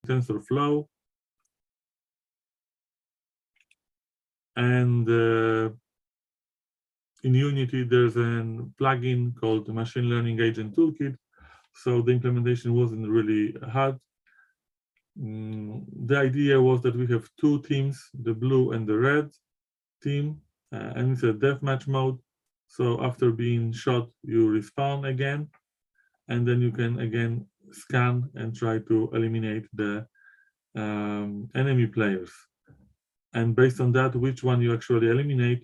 TensorFlow. And in Unity, there's a plugin called the Machine Learning Agent Toolkit. So the implementation wasn't really hard. The idea was that we have two teams, the blue and the red team, and it's a deathmatch mode. So after being shot, you respawn again, and then you can again scan and try to eliminate the enemy players. And based on that, which one you actually eliminate,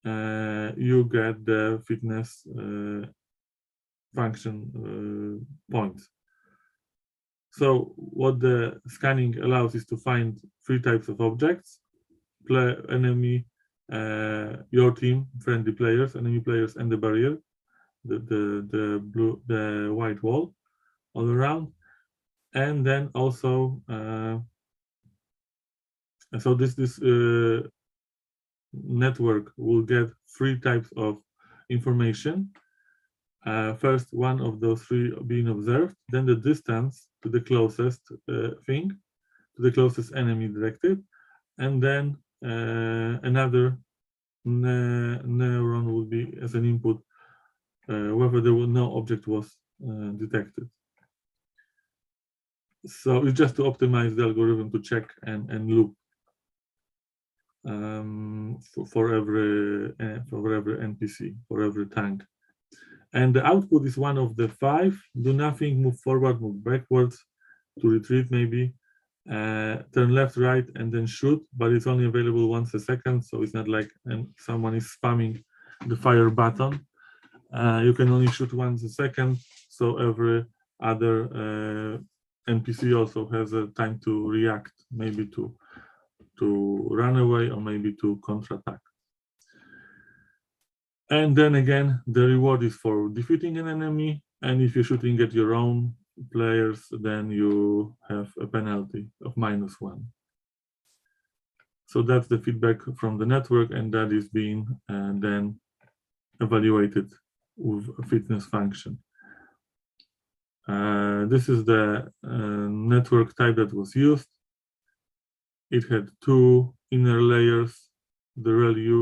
you get the fitness function points. So what the scanning allows is to find 3 types of objects: enemy, your team, friendly players, enemy players, and the barrier, the white wall all around. And then also, so this network will get 3 types of information. First, one of those 3 being observed, then the distance to the closest thing, to the closest enemy directed, and then another neuron would be as an input whether no object was detected. So it's just to optimize the algorithm to check and loop for every NPC, for every tank. And the output is one of the 5: do nothing, move forward, move backwards, to retreat maybe, turn left, right, and then shoot, but it's only available once a second, so it's not like someone is spamming the fire button. You can only shoot once a second, so every other NPC also has a time to react, maybe to run away or maybe to counterattack. And then again, the reward is for defeating an enemy, and if you're shooting at your own players, then you have a penalty of -1. So that's the feedback from the network, and that is being then evaluated with a fitness function. This is the network type that was used. It had 2 inner layers. The ReLU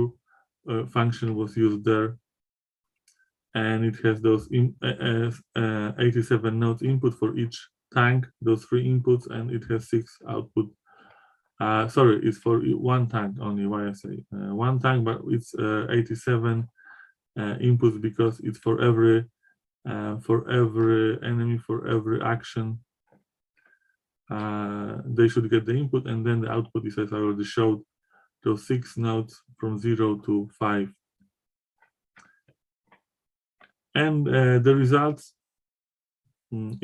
function was used there, and it has those 87 nodes input for each tank, those 3 inputs, and it has 6 output. Sorry, it's for 1 tank only. Why I say 1 tank, but it's 87 inputs because it's for every enemy, for every action. They should get the input, and then the output is, as I already showed, those 6 nodes from 0 to 5. And the results,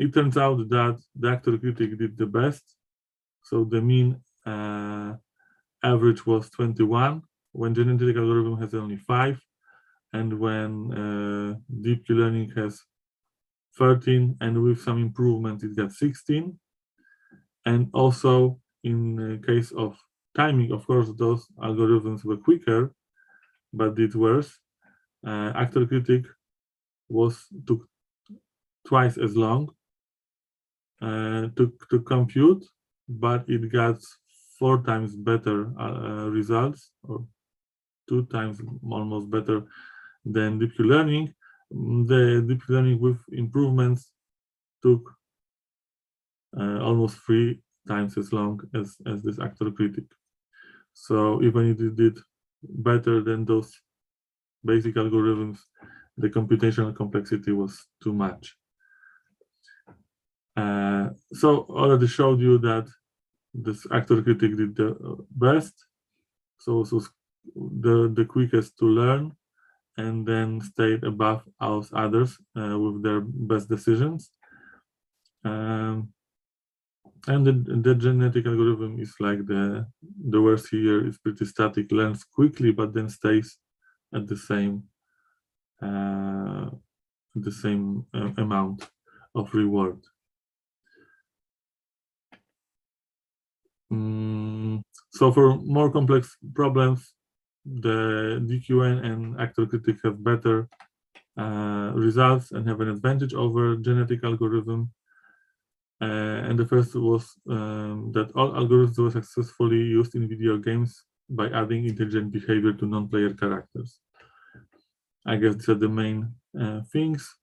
it turns out that the actor critic did the best. So the mean average was 21 when genetic algorithm has only 5, and when deep learning has 13, and with some improvement it got 16. And also in the case of timing, of course, those algorithms were quicker, but did worse. Actor critic took twice as long to compute, but it got 4 times better results, or 2 times almost better than deep learning. The deep learning with improvements took almost 3 times as long as this actor critic. So even if it did better than those basic algorithms, the computational complexity was too much. So already showed you that this actor critic did the best. So the quickest to learn, and then stayed above all others with their best decisions. And the genetic algorithm is like the worst here. Is pretty static, learns quickly, but then stays at the same amount of reward. So for more complex problems, the DQN and actor critic have better results and have an advantage over genetic algorithm. And the first was that all algorithms were successfully used in video games by adding intelligent behavior to non-player characters. I guess these are the main things.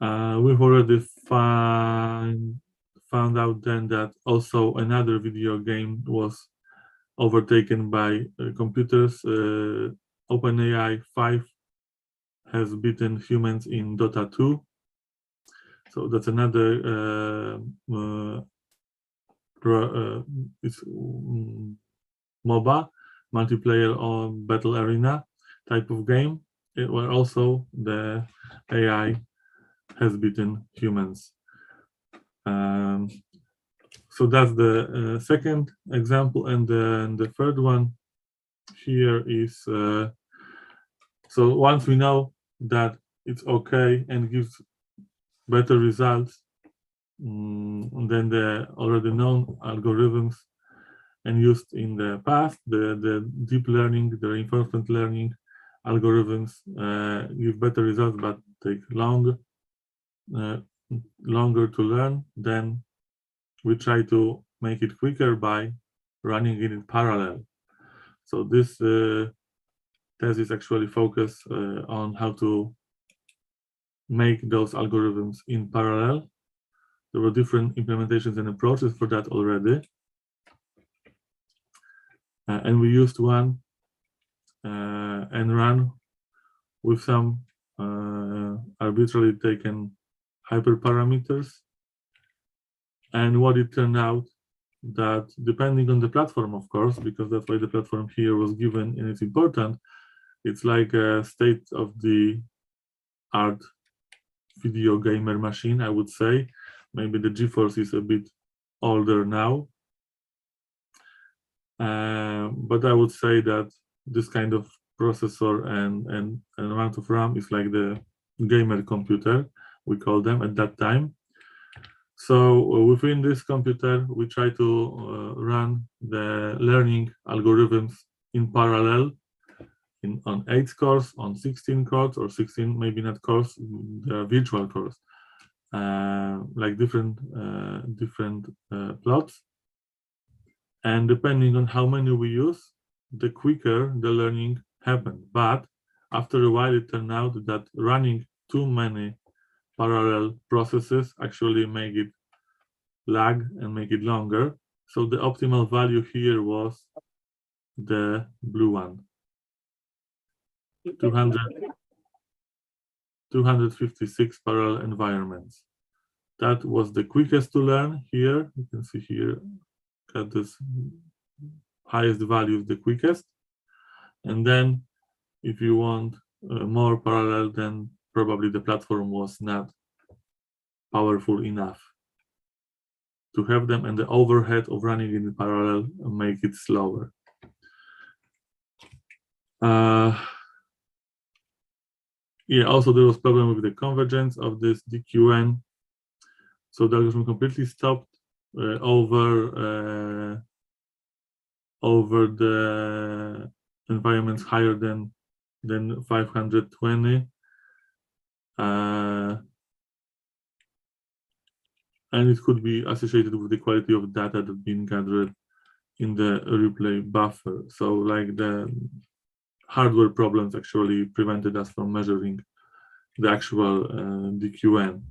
We've already found out then that also another video game was overtaken by computers. OpenAI 5 has beaten humans in Dota 2. So that's another it's MOBA, multiplayer or battle arena type of game, where also the AI has beaten humans. So that's the second example, and then the third one here is so once we know that it's okay and gives better results than the already known algorithms and used in the past, the deep learning, the reinforcement learning algorithms give better results but take longer to learn. Then we try to make it quicker by running it in parallel. So this thesis actually focus on how to make those algorithms in parallel. There were different implementations and approaches for that already. And we used one and ran with some arbitrarily taken hyperparameters. And what it turned out that depending on the platform, of course, because that's why the platform here was given and it's important, it's like a state-of-the-art video gamer machine, I would say. Maybe the GeForce is a bit older now. But I would say that this kind of processor and amount of RAM is like the gamer computer, we call them at that time. So within this computer, we try to run the learning algorithms in parallel on 8 cores, on 16 cores, or 16, maybe not cores, the virtual cores, like different plots. And depending on how many we use, the quicker the learning happened. But after a while, it turned out that running too many parallel processes actually make it lag and make it longer. So the optimal value here was the blue one, 256 parallel environments. That was the quickest to learn here. You can see here, got this highest value is the quickest. And then if you want more parallel, then probably the platform was not powerful enough to have them, and the overhead of running in parallel make it slower. Yeah, also there was problem with the convergence of this DQN. So the algorithm completely stopped over the environments higher than 520. And it could be associated with the quality of data that's been gathered in the replay buffer. So like the hardware problems actually prevented us from measuring the actual DQN.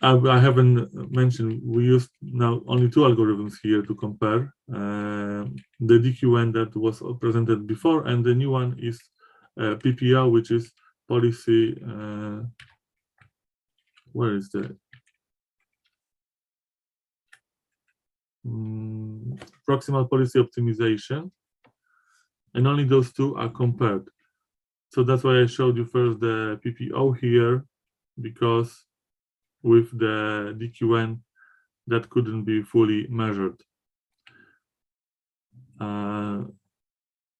I haven't mentioned, we used now only 2 algorithms here to compare. The DQN that was presented before, and the new one is PPO, which is policy, where is the proximal policy optimization, and only those 2 are compared. So that's why I showed you first the PPO here, because with the DQN that couldn't be fully measured.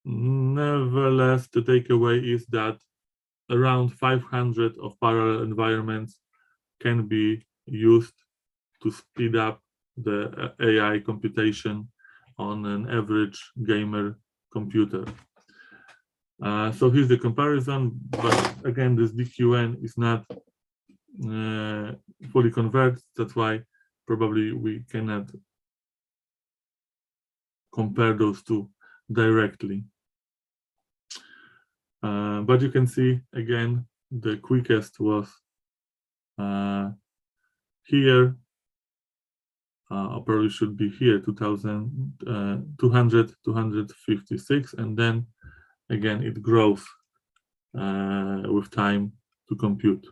Nevertheless, the takeaway is that around 500 of parallel environments can be used to speed up the AI computation on an average gamer computer. So here's the comparison, but again, this DQN is not fully converged. That's why probably we cannot compare those two directly. But you can see again, the quickest was here. Probably should be here, 256, and then again it grows with time to compute.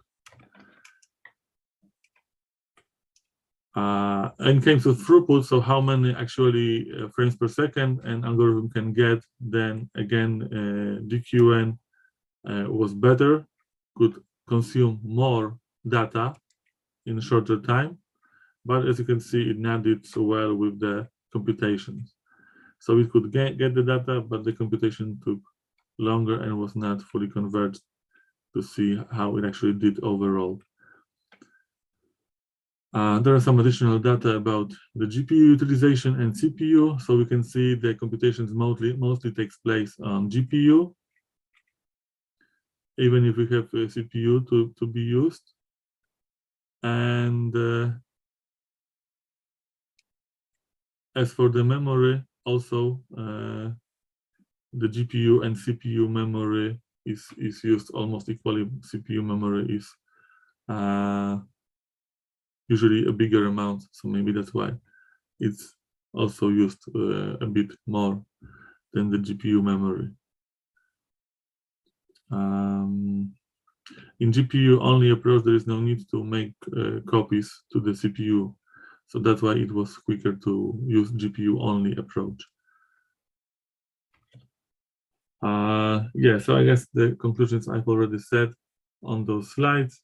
In terms of throughput, so how many actually frames per second an algorithm can get, then again DQN was better, could consume more data in a shorter time, but as you can see, it not did so well with the computations. So it could get the data, but the computation took longer and was not fully converged to see how it actually did overall. There are some additional data about the GPU utilization and CPU. So we can see the computations mostly takes place on GPU, even if we have a CPU to be used. And as for the memory, also the GPU and CPU memory is used almost equally. CPU memory is usually a bigger amount, so maybe that's why it's also used a bit more than the GPU memory. In GPU only approach, there is no need to make copies to the CPU, so that's why it was quicker to use GPU only approach. Yeah, so I guess the conclusions I've already said on those slides.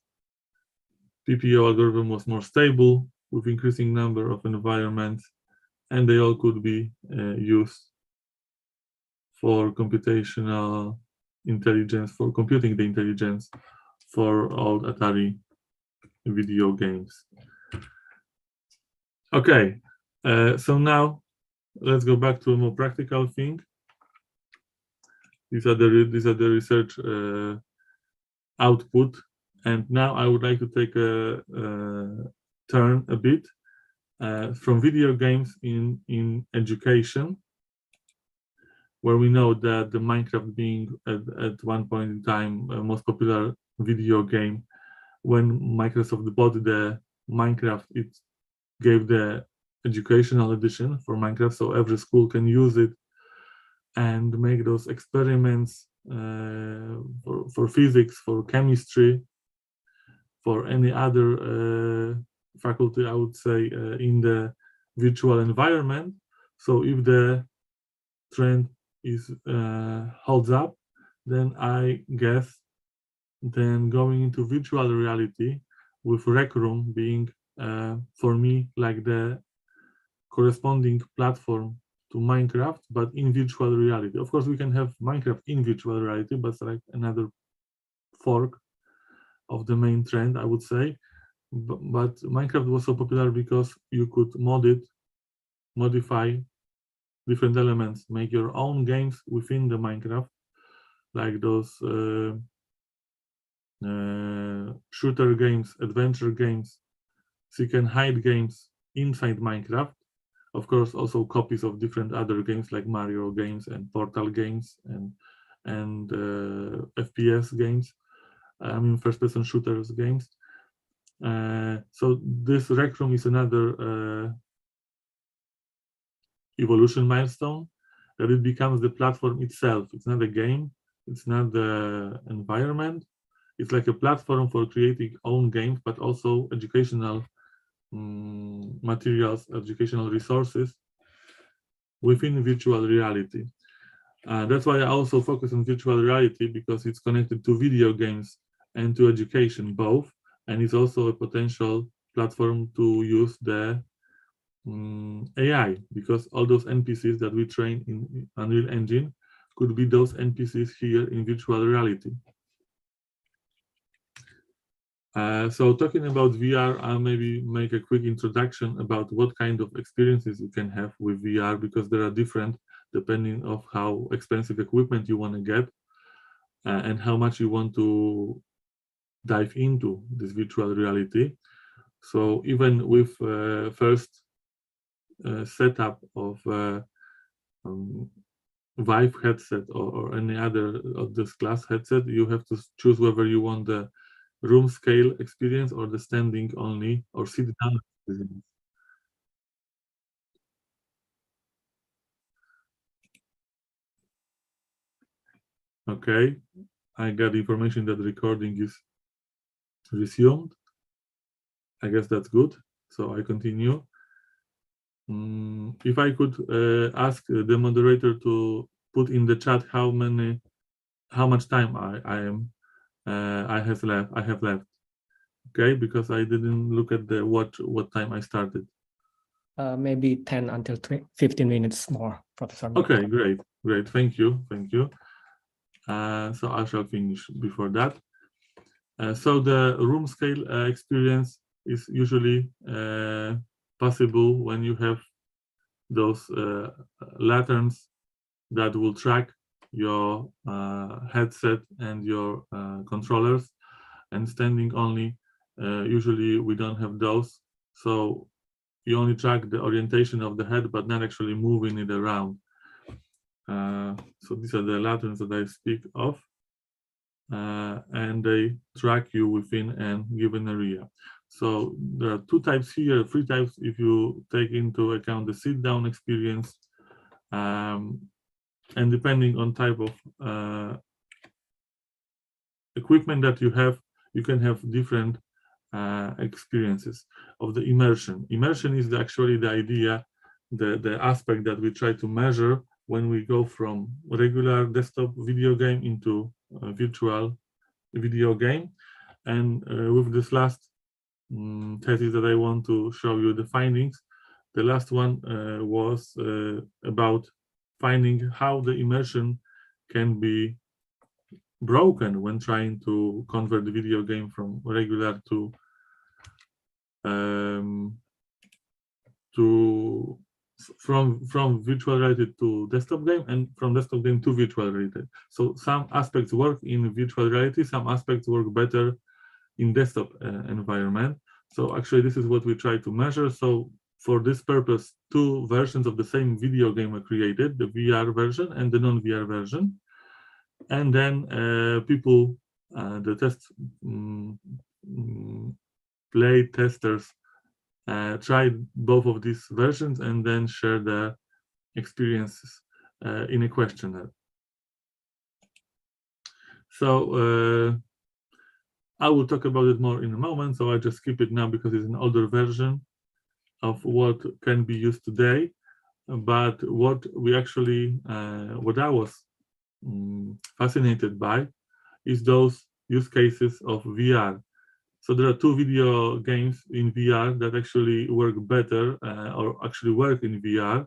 PPO algorithm was more stable with increasing number of environments, and they all could be used for computational intelligence, for computing the intelligence for old Atari video games. Okay, so now let's go back to a more practical thing. These are the research output, and now I would like to take a turn a bit from video games in education, where we know that the Minecraft being at one point in time most popular video game. When Microsoft bought the Minecraft, it gave the educational edition for Minecraft, so every school can use it and make those experiments for physics, for chemistry, for any other faculty, I would say, in the virtual environment. So if the trend is holds up, then I guess then going into virtual reality with Rec Room being for me like the corresponding platform to Minecraft, but in virtual reality. Of course, we can have Minecraft in virtual reality, but it's like another fork of the main trend, I would say. But Minecraft was so popular because you could mod it, modify different elements, make your own games within the Minecraft, like those shooter games, adventure games, so you can hide games inside Minecraft. Of course, also copies of different other games like Mario games and Portal games and FPS games. I mean, first-person shooters games. So this Rec Room is another evolution milestone, that it becomes the platform itself. It's not a game. It's not the environment. It's like a platform for creating own games, but also educational materials, educational resources within virtual reality. That's why I also focus on virtual reality, because it's connected to video games and to education both, and it's also a potential platform to use the AI, because all those NPCs that we train in Unreal Engine could be those NPCs here in virtual reality. So talking about VR, I'll maybe make a quick introduction about what kind of experiences you can have with VR, because there are different depending on how expensive equipment you want to get and how much you want to dive into this virtual reality. So even with first setup of Vive headset or any other of this class headset, you have to choose whether you want the room scale experience or the standing only or sit down experience. Okay, I got information that recording is resumed. I guess that's good. So I continue. If I could ask the moderator to put in the chat how much time I have left. Okay, because I didn't look at the watch what time I started. Maybe 10 until 15 minutes more, Professor. Okay, great. Thank you. So I shall finish before that. So the room scale experience is usually possible when you have those lanterns that will track your headset and your controllers, and standing only, usually we don't have those. So you only track the orientation of the head, but not actually moving it around. So these are the lanterns that I speak of. And they track you within a given area. So there are two types here, three types if you take into account the sit-down experience. And depending on type of equipment that you have, you can have different experiences of the immersion. Immersion is actually the idea, the aspect that we try to measure when we go from regular desktop video game into a virtual video game. And with this last thesis that I want to show you the findings, the last one was about finding how the immersion can be broken when trying to convert the video game from regular to from virtual reality to desktop game, and from desktop game to virtual reality. So some aspects work in virtual reality, some aspects work better in desktop environment. So actually this is what we try to measure. So for this purpose, two versions of the same video game were created, the VR version and the non-VR version. And then people, the play testers, tried both of these versions and then share the experiences in a questionnaire. So I will talk about it more in a moment, so I just skip it now because it's an older version of what can be used today. But what we actually, what I was fascinated by is those use cases of VR. So there are two video games in VR that actually work better or actually work in VR.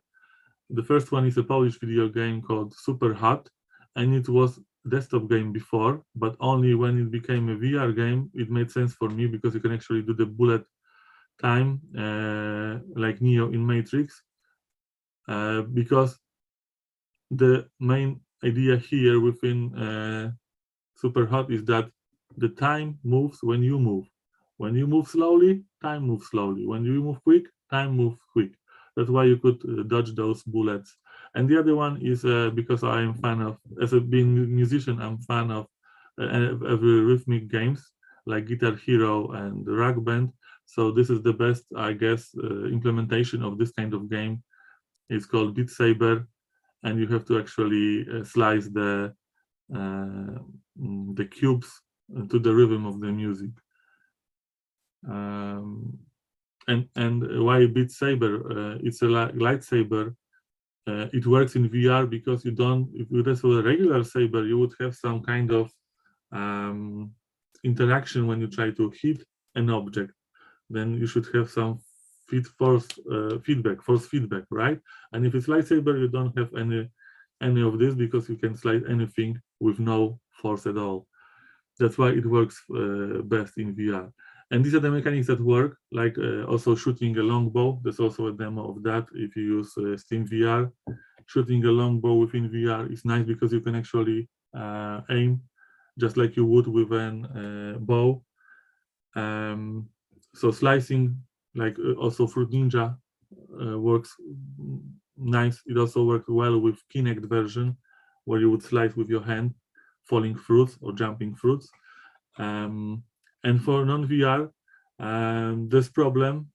The first one is a Polish video game called Super Hot, and it was desktop game before, but only when it became a VR game, it made sense for me because you can actually do the bullet time like Neo in Matrix, because the main idea here within Super Hot is that the time moves when you move. When you move slowly, time moves slowly. When you move quick, time moves quick. That's why you could dodge those bullets. And the other one is because I am fan of, as a being a musician, I'm fan of rhythmic games like Guitar Hero and Rock Band. So this is the best, I guess, implementation of this kind of game. It's called Beat Saber, and you have to actually slice the cubes to the rhythm of the music. And why Beat Saber? It's a lightsaber. It works in VR because you don't. If you just with a regular saber, you would have some kind of interaction when you try to hit an object. Then you should have some force feedback, right? And if it's lightsaber, you don't have any of this because you can slide anything with no force at all. That's why it works best in VR. And these are the mechanics that work, like also shooting a longbow. There's also a demo of that if you use Steam VR. Shooting a longbow within VR is nice because you can actually aim just like you would with a bow So slicing, like also Fruit Ninja, works nice. It also works well with Kinect version, where you would slice with your hand, falling fruits or jumping fruits. And for non-VR, there's problem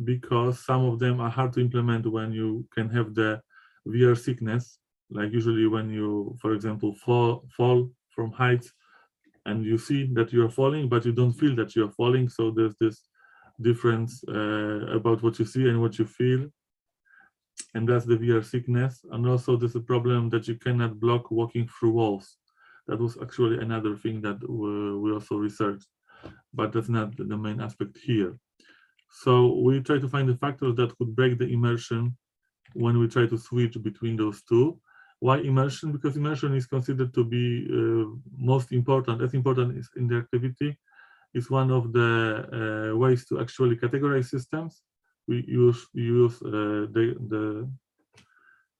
because some of them are hard to implement when you can have the VR sickness. Like usually when you, for example, fall from heights and you see that you're falling, but you don't feel that you're falling. So there's this difference about what you see and what you feel. And that's the VR sickness. And also there's a problem that you cannot block walking through walls. That was actually another thing that we also researched, but that's not the main aspect here. So we try to find the factors that could break the immersion when we try to switch between those two. Why immersion? Because immersion is considered to be most important, as important as interactivity. It's one of the ways to actually categorize systems. We use the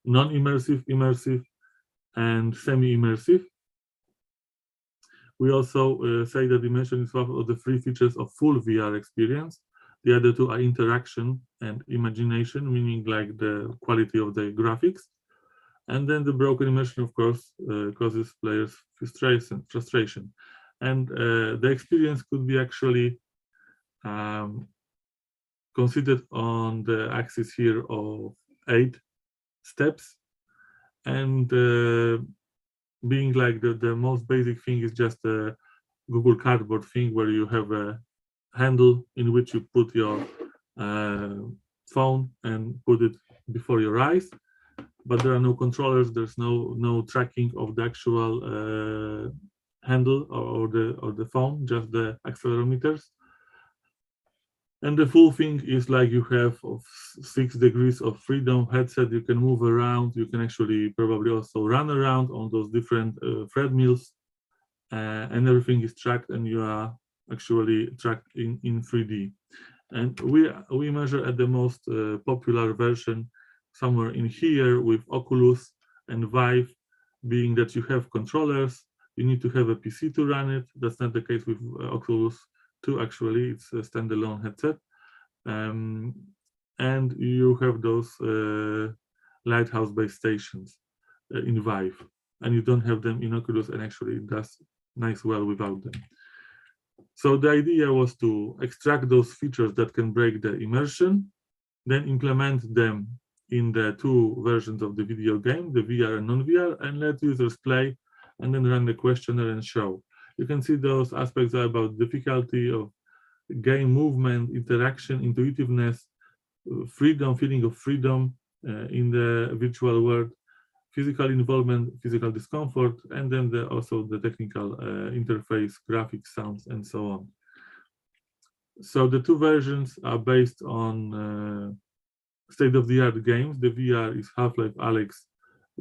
non-immersive, immersive, and semi-immersive. We also say that immersion is one of the three features of full VR experience. The other two are interaction and imagination, meaning like the quality of the graphics. And then the broken immersion, of course, causes players frustration. And the experience could be actually considered on the axis here of 8 steps. And being like the most basic thing is just a Google Cardboard thing where you have a handle in which you put your phone and put it before your eyes, but there are no controllers. There's no tracking of the actual handle or the phone, just the accelerometers. And the full thing is like you have 6 degrees of freedom headset. You can move around. You can actually probably also run around on those different treadmills, and everything is tracked, and you are actually tracked in 3D. And we measure at the most popular version somewhere in here with Oculus and Vive, being that you have controllers. You need to have a PC to run it. That's not the case with Oculus 2, actually. It's a standalone headset. And you have those lighthouse-based stations in Vive. And you don't have them in Oculus, and actually it does nice well without them. So the idea was to extract those features that can break the immersion, then implement them in the 2 versions of the video game, the VR and non-VR, and let users play and then run the questionnaire and show. You can see those aspects are about difficulty of game movement, interaction, intuitiveness, freedom, feeling of freedom in the virtual world, physical involvement, physical discomfort, and then also the technical interface, graphics, sounds, and so on. So the 2 versions are based on state-of-the-art games. The VR is Half-Life Alyx,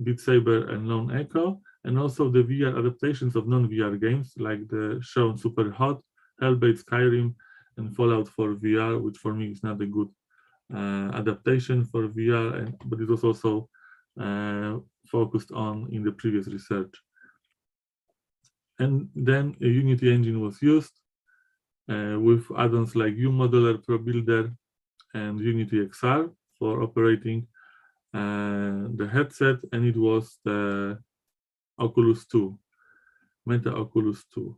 Beat Saber, and Lone Echo, and also the VR adaptations of non-VR games like the shown Super Hot, Hellblade, Skyrim, and Fallout for VR, which for me is not a good adaptation for VR, but it was also focused on in the previous research. And then a Unity engine was used with add-ons like UModeler, ProBuilder, and Unity XR for operating the headset, and it was the Oculus 2, Meta Oculus 2,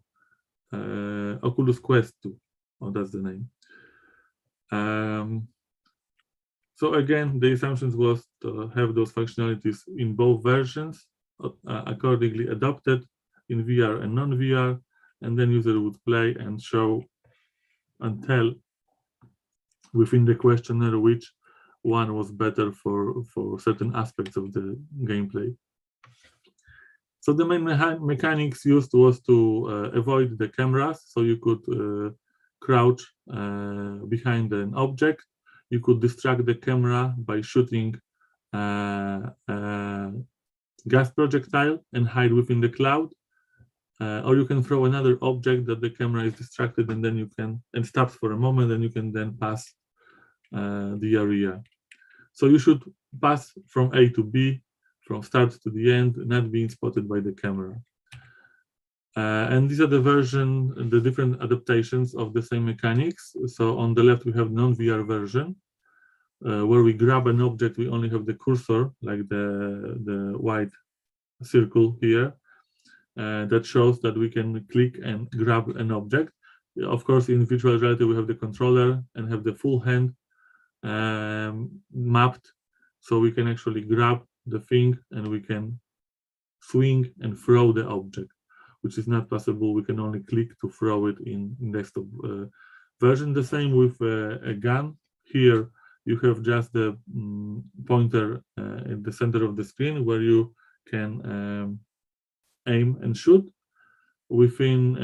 Oculus Quest 2, oh, that's the name. So again, the assumptions was to have those functionalities in both versions, accordingly adopted in VR and non-VR, and then user would play and show and tell within the questionnaire which one was better for certain aspects of the gameplay. So the main mechanics used was to avoid the cameras, so you could crouch behind an object. You could distract the camera by shooting a gas projectile and hide within the cloud, or you can throw another object that the camera is distracted, and then you can, and stops for a moment, and you can then pass the area. So you should pass from A to B, from start to the end, not being spotted by the camera. And these are the different adaptations of the same mechanics. So on the left, we have non-VR version, where we grab an object, we only have the cursor, like the white circle here, that shows that we can click and grab an object. Of course, in virtual reality, we have the controller and have the full hand mapped, so we can actually grab the thing and we can swing and throw the object, which is not possible. We can only click to throw it in desktop version. The same with a gun. Here you have just the pointer at the center of the screen where you can aim and shoot. Within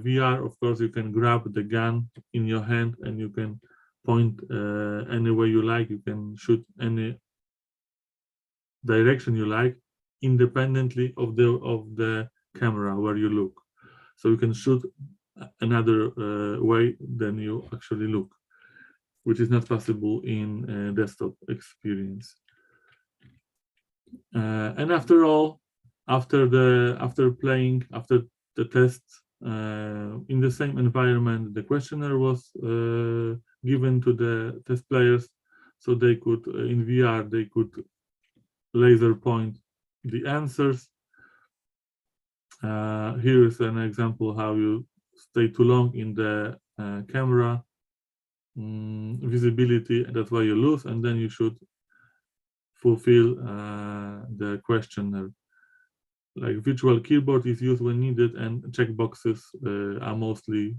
VR, of course, you can grab the gun in your hand and you can point any way you like. You can shoot any direction you like, independently of the camera where you look. So you can shoot another way than you actually look, which is not possible in desktop experience. And after all, after the test in the same environment, the questionnaire was given to the test players, so they could in VR they could laser point the answers. Here is an example how you stay too long in the camera visibility, that's why you lose, and then you should fulfill the questionnaire. Like virtual keyboard is used when needed, and checkboxes are mostly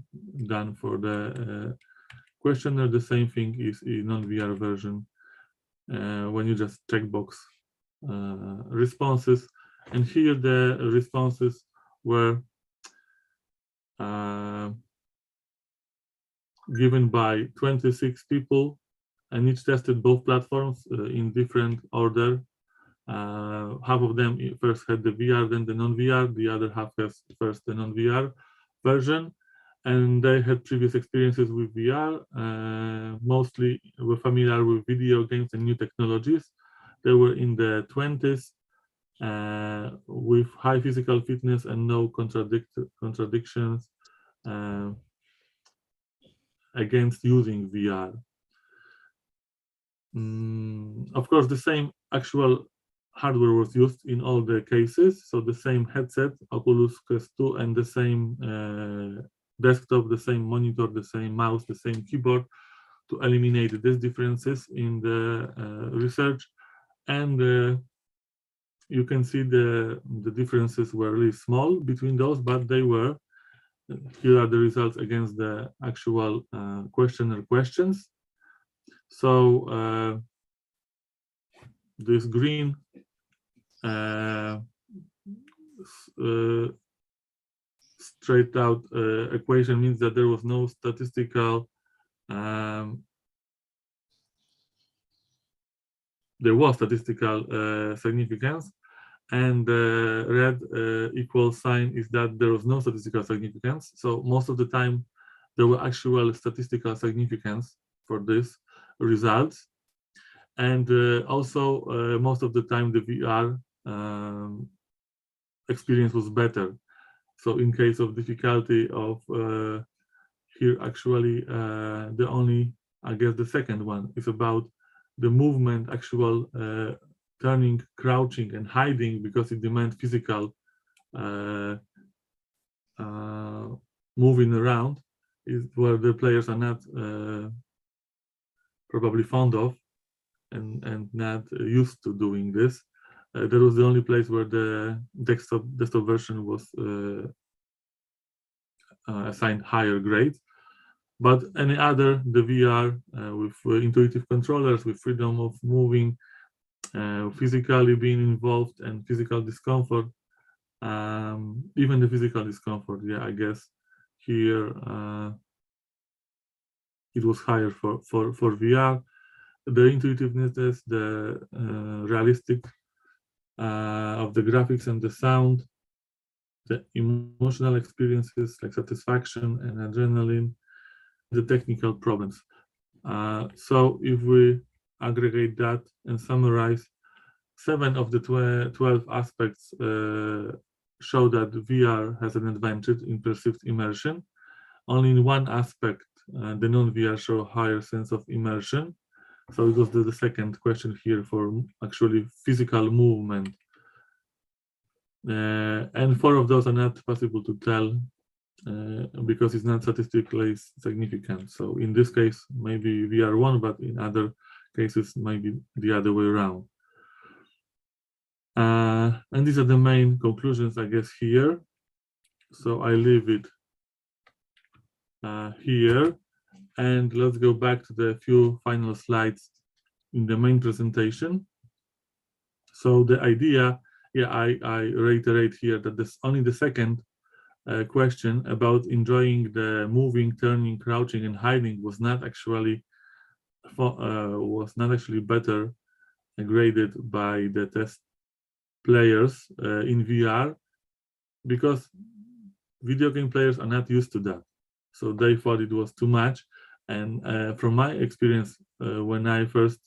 done for the questionnaire. The same thing is in non-VR version when you just checkbox responses. And here the responses were given by 26 people, and each tested both platforms in different order. Half of them first had the VR, then the non-VR. The other half has first the non-VR version, and they had previous experiences with VR. Mostly were familiar with video games and new technologies. They were in the 20s with high physical fitness and no contradictions against using VR. Of course, the same actual hardware was used in all the cases. So the same headset, Oculus Quest 2, and the same desktop, the same monitor, the same mouse, the same keyboard, to eliminate these differences in the research. And you can see the differences were really small between those, but they were. Here are the results against the actual questionnaire questions. So this green straight out equation means that there was no statistical there was statistical significance, and the red equal sign is that there was no statistical significance. So most of the time there were actual statistical significance for this results, and also most of the time the VR experience was better. So in case of difficulty of here actually the only, I guess the second one is about the movement, actual turning, crouching and hiding, because it demands physical moving around, is where the players are not probably fond of and not used to doing this. That was the only place where the desktop version was assigned higher grades. But any other, the VR with intuitive controllers, with freedom of moving, physically being involved, and physical discomfort, even the physical discomfort, yeah, I guess here it was higher for VR. The intuitiveness, the realistic of the graphics and the sound, the emotional experiences like satisfaction and adrenaline, the technical problems. So if we aggregate that and summarize, 7 of the 12 aspects show that VR has an advantage in perceived immersion. Only in one aspect, the non-VR show higher sense of immersion. So it was the second question here for actually physical movement. And 4 of those are not possible to tell because it's not statistically significant. So in this case, maybe VR won, but in other cases, maybe the other way around. And these are the main conclusions, I guess, here. So I leave it here. And let's go back to the few final slides in the main presentation. So the idea, yeah, I reiterate here that this only the second question about enjoying the moving, turning, crouching, and hiding was not actually better graded by the test players in VR, because video game players are not used to that. So they thought it was too much. And from my experience, when I first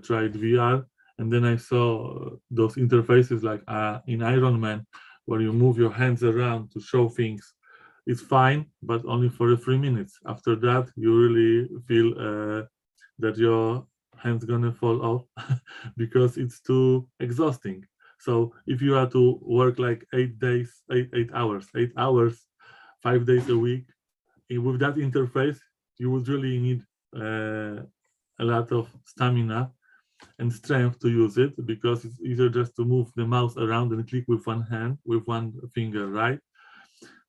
tried VR, and then I saw those interfaces like in Iron Man, where you move your hands around to show things, it's fine, but only for 3 minutes. After that, you really feel that your hand's gonna fall off because it's too exhausting. So if you are to work like 8 hours, 5 days a week, with that interface, you would really need a lot of stamina and strength to use it, because it's easier just to move the mouse around and click with one hand, with one finger, right?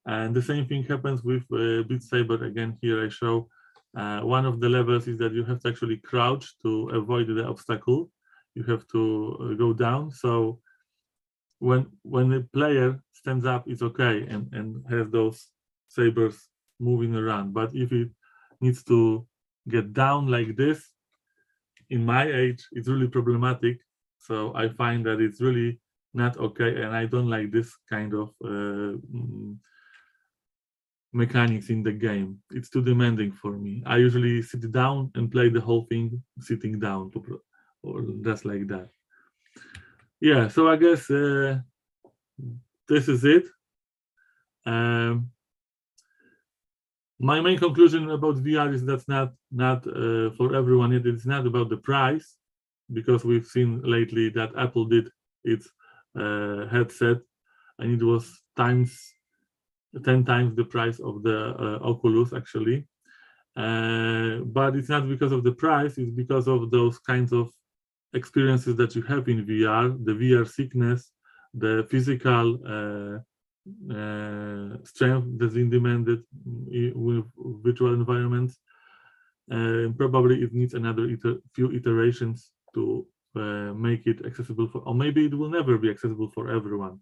And the same thing happens with Beat Saber. Again, here I show one of the levels is that you have to actually crouch to avoid the obstacle. You have to go down. So when the player stands up, it's okay and has those sabers moving around. But if it needs to get down like this, in my age, it's really problematic. So I find that it's really not okay, and I don't like this kind of mechanics in the game. It's too demanding for me. I usually sit down and play the whole thing sitting down, or just like that. Yeah, so I guess this is it. My main conclusion about VR is that's not for everyone. It's not about the price, because we've seen lately that Apple did its headset, and it was 10 times the price of the Oculus, actually. But it's not because of the price, it's because of those kinds of experiences that you have in VR, the VR sickness, the physical strength that's demanded with virtual environments. Probably it needs another few iterations to make it accessible for, or maybe it will never be accessible for everyone,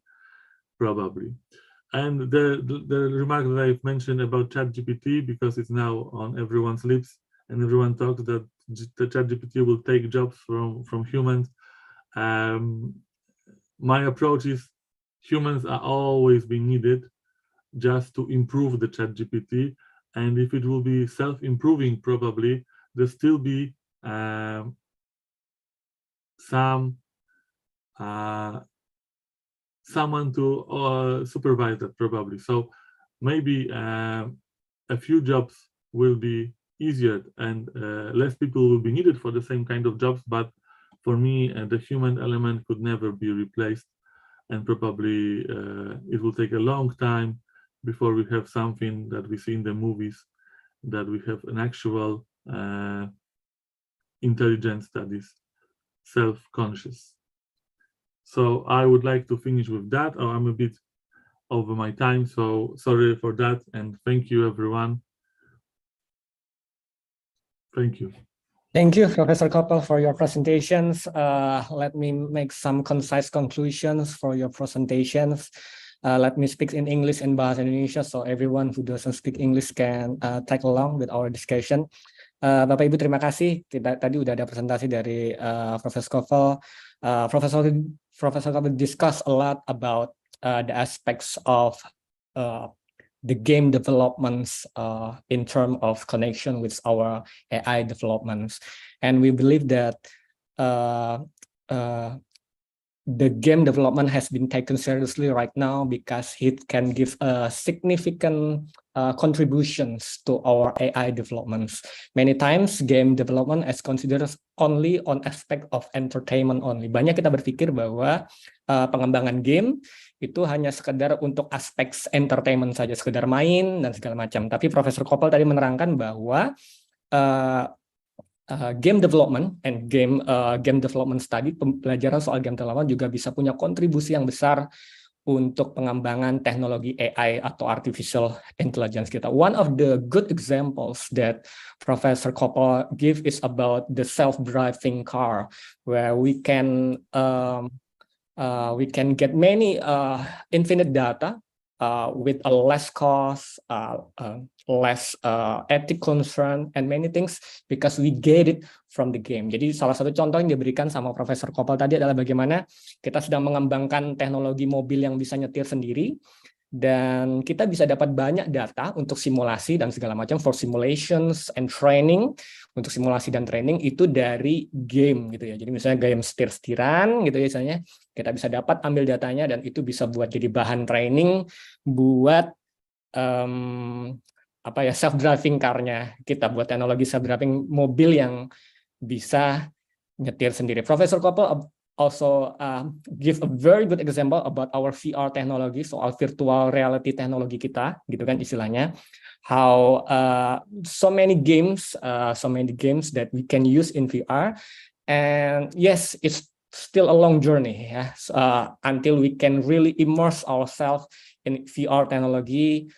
probably. And the remark that I've mentioned about ChatGPT, because it's now on everyone's lips and everyone talks that the ChatGPT will take jobs from humans. My approach is humans are always being needed just to improve the ChatGPT, and if it will be self-improving, probably there'll still be someone to supervise that, probably. So maybe a few jobs will be easier and less people will be needed for the same kind of jobs, but for me the human element could never be replaced, and probably it will take a long time before we have something that we see in the movies, that we have an actual intelligence that is self-conscious. So I would like to finish with that. Oh, I'm a bit over my time, so sorry for that, and thank you, everyone. Thank you. Thank you, Professor Koppel, for your presentations. Let me make some concise conclusions for your presentations. Let me speak in English and Bahasa Indonesia, so everyone who doesn't speak English can tag along with our discussion. Bapak Ibu, terima kasih. Tadi udah ada presentasi dari Professor Koppel. Professor Koppel discussed a lot about the aspects of the game developments in terms of connection with our AI developments. And we believe that the game development has been taken seriously right now because it can give significant contributions to our AI developments. Many times game development is considered only on aspect of entertainment only. Banyak kita berpikir bahwa pengembangan game itu hanya sekedar untuk aspek entertainment saja, sekedar main dan segala macam. Tapi Profesor Koppel tadi menerangkan bahwa game development and game development study, pembelajaran soal game development juga bisa punya kontribusi yang besar untuk pengembangan teknologi AI atau artificial intelligence kita. One of the good examples that Professor Koppel give is about the self-driving car, where we can get many infinite data with a less cost, less ethic concern, and many things because we get it from the game. Jadi salah satu contoh yang diberikan sama Profesor Koppel tadi adalah bagaimana kita sedang mengembangkan teknologi mobil yang bisa nyetir sendiri, dan kita bisa dapat banyak data untuk simulasi dan segala macam for simulations and training. Untuk simulasi dan training itu dari game gitu ya. Jadi misalnya game setir-setiran gitu ya, misalnya kita bisa dapat ambil datanya dan itu bisa buat jadi bahan training buat self-driving car-nya kita, buat teknologi self-driving mobil yang bisa nyetir sendiri. Profesor Koppel also give a very good example about our VR technology, soal virtual reality teknologi kita, gitu kan istilahnya. How so many games that we can use in VR, and yes, it's still a long journey, yeah, until we can really immerse ourselves in VR technology.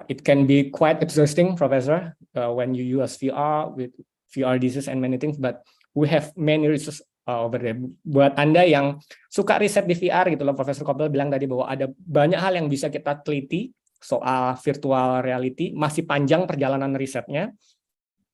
It can be quite exhausting, Professor, when you use VR with VR disease and many things, but we have many resources over there. Buat Anda yang suka riset di VR gitu loh, Profesor Koppel bilang tadi bahwa ada banyak hal yang bisa kita teliti soal virtual reality, masih panjang perjalanan risetnya,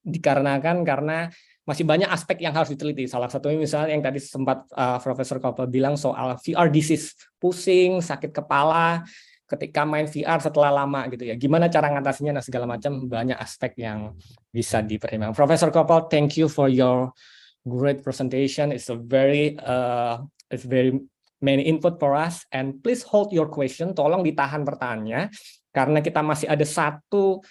dikarenakan karena masih banyak aspek yang harus diteliti. Salah satunya misalnya yang tadi sempat Profesor Koppel bilang soal VR disease, pusing, sakit kepala ketika main VR setelah lama gitu ya. Gimana cara ngatasinya dan segala macam, banyak aspek yang bisa dipertimbangkan. Profesor Koppel, thank you for your great presentation. It's very many input for us, and please hold your question. Tolong ditahan pertanyaannya karena kita masih ada satu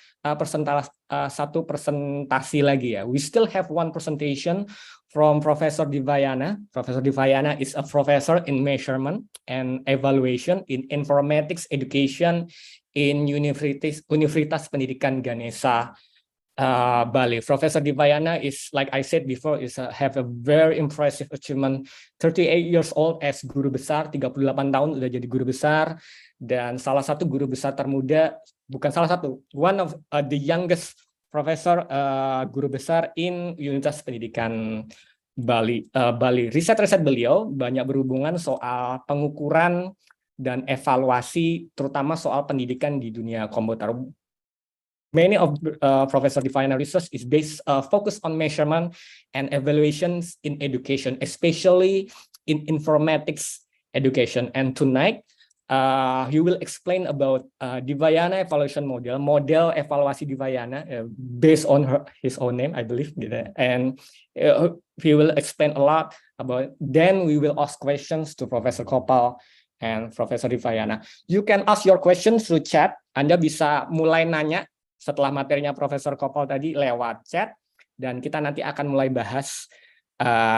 presentasi lagi ya. We still have one presentation from Professor Divayana. Professor Divayana is a professor in measurement and evaluation in informatics education in Universitas Pendidikan Ganesha, Bali. Professor Divayana is, like I said before, have a very impressive achievement. 38 years old as guru besar, 38 tahun udah jadi guru besar, dan salah satu guru besar termuda, bukan salah satu, one of the youngest professor guru besar in Universitas Pendidikan Bali. Riset-riset beliau banyak berhubungan soal pengukuran dan evaluasi, terutama soal pendidikan di dunia komputer. Many of Professor Divayana research is based focus on measurement and evaluations in education, especially in informatics education. And tonight, he will explain about Divayana evaluation model evaluasi Divayana based on his own name, I believe. And he will explain a lot about. Then we will ask questions to Professor Koppel and Professor Divayana. You can ask your questions through chat. Anda bisa mulai nanya setelah materinya Profesor Koppel tadi lewat chat, dan kita nanti akan mulai bahas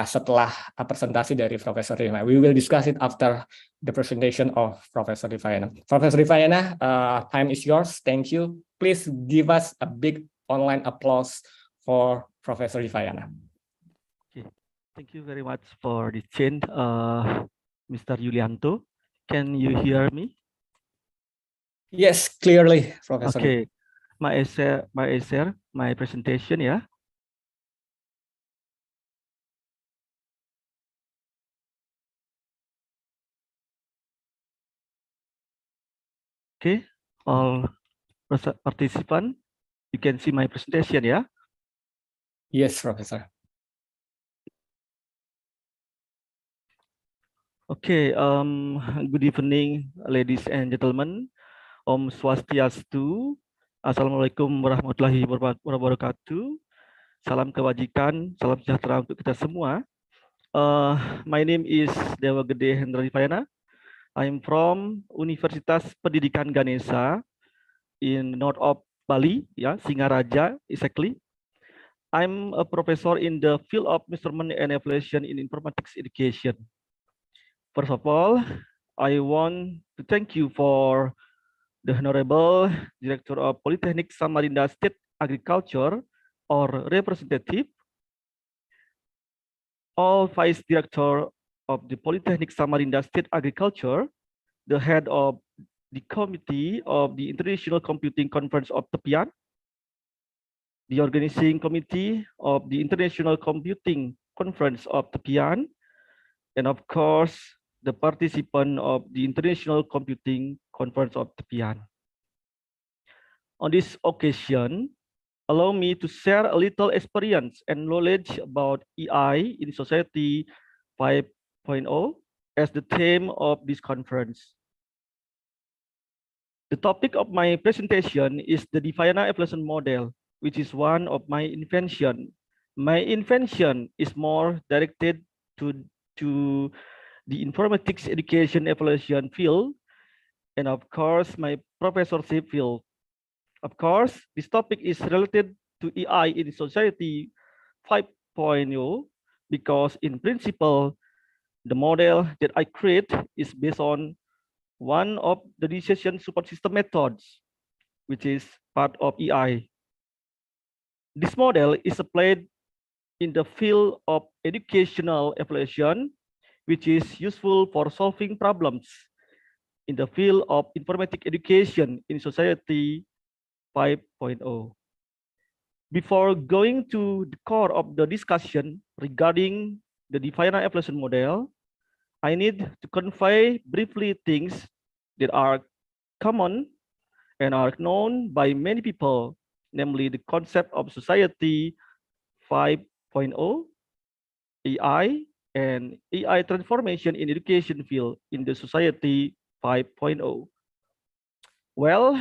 setelah presentasi dari Profesor Divayana. We will discuss it after the presentation of Professor Divayana. Professor Divayana, time is yours. Thank you. Please give us a big online applause for Professor Divayana. Okay. Thank you very much for the change, Mr. Yulianto. Can you hear me? Yes, clearly, Professor. Okay. My presentation, yeah. Okay, all participants, you can see my presentation, yeah. Yes, Professor. Okay, good evening, ladies and gentlemen. Om Swastiastu. Assalamualaikum warahmatullahi wabarakatuh. Salam kebajikan, salam sejahtera untuk kita semua. My name is Dewa Gede Hendra Dipayana. I'm from Universitas Pendidikan Ganesha in north of Bali, Singaraja, exactly. I'm a professor in the field of measurement and evaluation in informatics education. First of all, I want to thank you for the Honorable Director of Polytechnic Samarinda State Agriculture or representative, all Vice Director of the Polytechnic Samarinda State Agriculture, the head of the committee of the International Computing Conference of TEPIAN, the organizing committee of the International Computing Conference of TEPIAN, and of course, the participant of the International Computing Conference of TEPIAN. On this occasion, allow me to share a little experience and knowledge about AI in Society 5.0 as the theme of this conference. The topic of my presentation is the Defiana evaluation model, which is one of my invention. My invention is more directed to the informatics education evaluation field, and of course, my professorship field. Of course, this topic is related to AI in Society 5.0 because in principle, the model that I create is based on one of the decision support system methods, which is part of AI. This model is applied in the field of educational evaluation, which is useful for solving problems in the field of informatic education in Society 5.0. Before going to the core of the discussion regarding the Defiana evaluation model, I need to convey briefly things that are common and are known by many people, namely the concept of Society 5.0, AI, and AI transformation in education field in the Society 5.0. Well,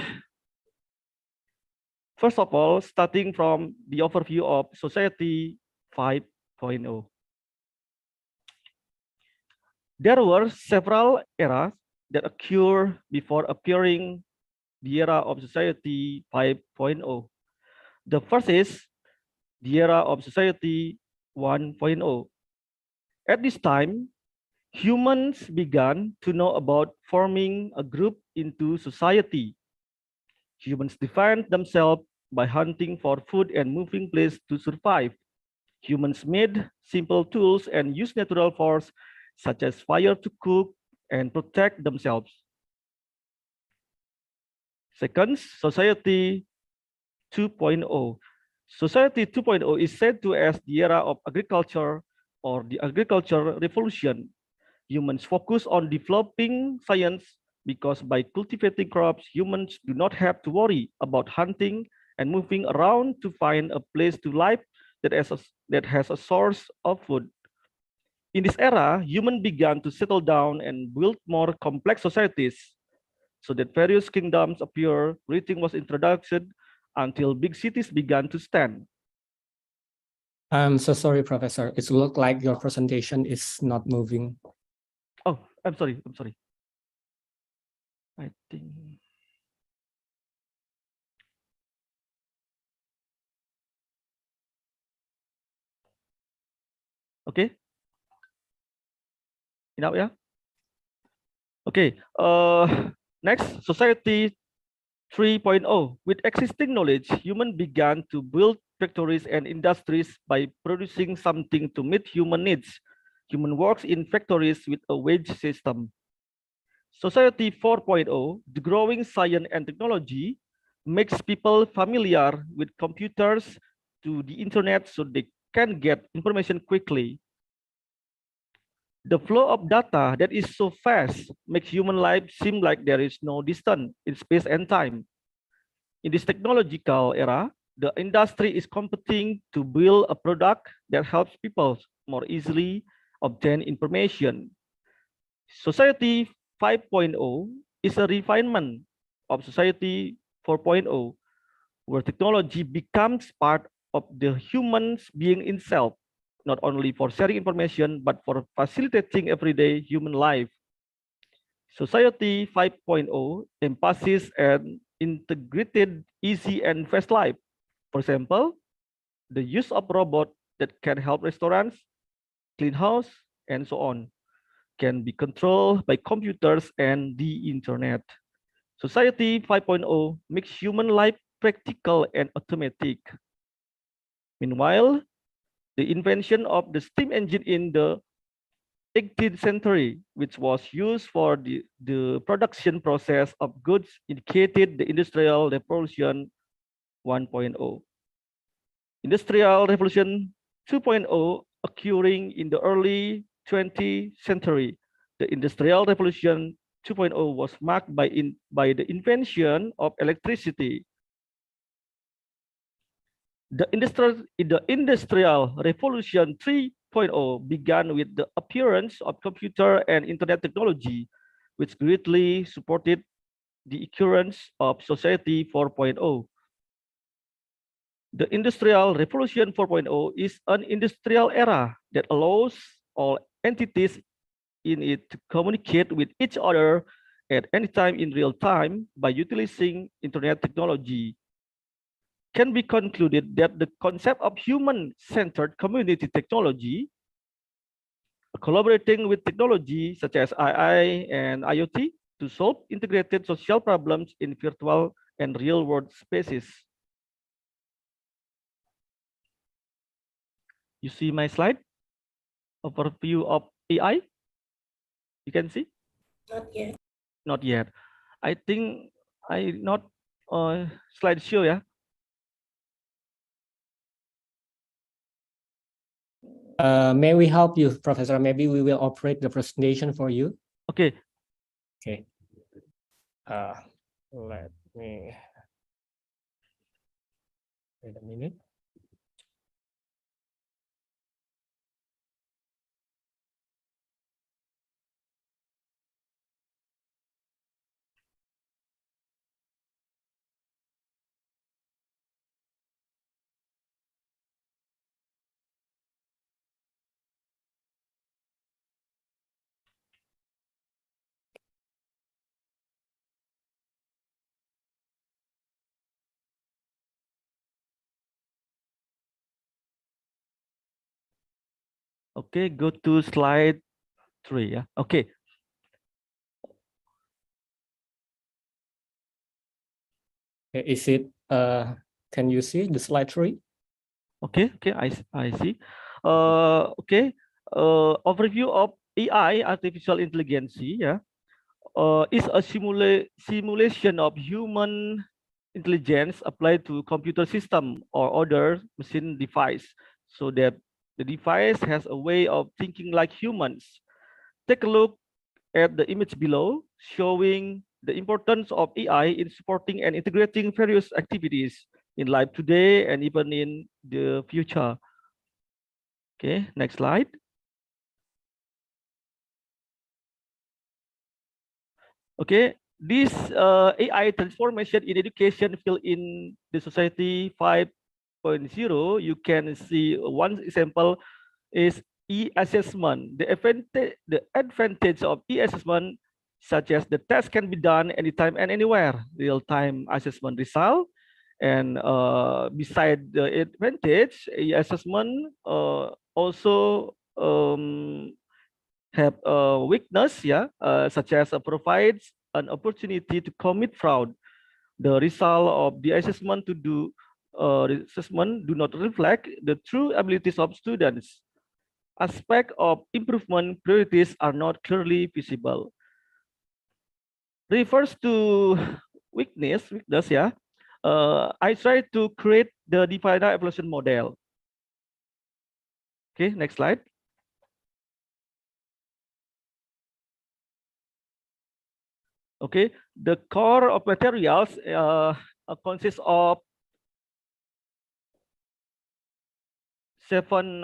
first of all, starting from the overview of Society 5.0. There were several eras that occurred before appearing the era of Society 5.0. The first is the era of Society 1.0. At this time, humans began to know about forming a group into society. Humans defined themselves by hunting for food and moving place to survive. Humans made simple tools and used natural force such as fire to cook and protect themselves. Second, Society 2.0. Society 2.0 is said to as the era of agriculture or the agricultural revolution. Humans focus on developing science because by cultivating crops, humans do not have to worry about hunting and moving around to find a place to live that has a source of food. In this era, humans began to settle down and build more complex societies so that various kingdoms appear, writing was introduced until big cities began to stand. I'm so sorry, Professor. It looks like your presentation is not moving. Oh, I'm sorry. I think. Okay. Enough, yeah? Okay. Next, Society 3.0. With existing knowledge, humans began to build factories and industries by producing something to meet human needs. Human works in factories with a wage system. Society 4.0, the growing science and technology, makes people familiar with computers to the internet so they can get information quickly. The flow of data that is so fast makes human life seem like there is no distance in space and time. In this technological era, the industry is competing to build a product that helps people more easily obtain information. Society 5.0 is a refinement of Society 4.0, where technology becomes part of the human's being itself. not only for sharing information, but for facilitating everyday human life. Society 5.0 emphasizes an integrated, easy, and fast life. For example, the use of robots that can help restaurants, clean house, and so on can be controlled by computers and the internet. Society 5.0 makes human life practical and automatic. Meanwhile, the invention of the steam engine in the 18th century, which was used for the production process of goods, indicated the Industrial Revolution 1.0. Industrial Revolution 2.0 occurring in the early 20th century. The Industrial Revolution 2.0 was marked by the invention of electricity. The Industrial Revolution 3.0 began with the appearance of computer and internet technology, which greatly supported the occurrence of Society 4.0. The Industrial Revolution 4.0 is an industrial era that allows all entities in it to communicate with each other at any time in real time by utilizing internet technology. Can be concluded that the concept of human-centered community technology, collaborating with technology such as AI and IoT to solve integrated social problems in virtual and real-world spaces. You see my slide? Overview of AI? You can see? Not yet. Not yet. I think I not slideshow, yeah? May we help you, Professor? Maybe we will operate the presentation for you. Okay. Okay. Let me wait a minute. Okay, go to slide 3. Yeah. Okay. Is it? Can you see the slide 3? Okay. Okay. I see. Okay. Overview of AI, artificial intelligence. Yeah. Is a simulation of human intelligence applied to computer system or other machine device, so that the device has a way of thinking like humans. Take a look at the image below, showing the importance of AI in supporting and integrating various activities in life today and even in the future. Okay, next slide. Okay, this AI transformation in education field in the society 5.0, you can see one example is e-assessment. The advantage of e-assessment, such as the test can be done anytime and anywhere, real-time assessment result. And beside the advantage, e-assessment also have a weakness, yeah, such as provides an opportunity to commit fraud. The result of the assessment do not reflect the true abilities of students. Aspect of improvement priorities are not clearly visible. Refers to weakness, yeah. I try to create the divided evaluation model. Okay, next slide. Okay, the core of materials consists of 7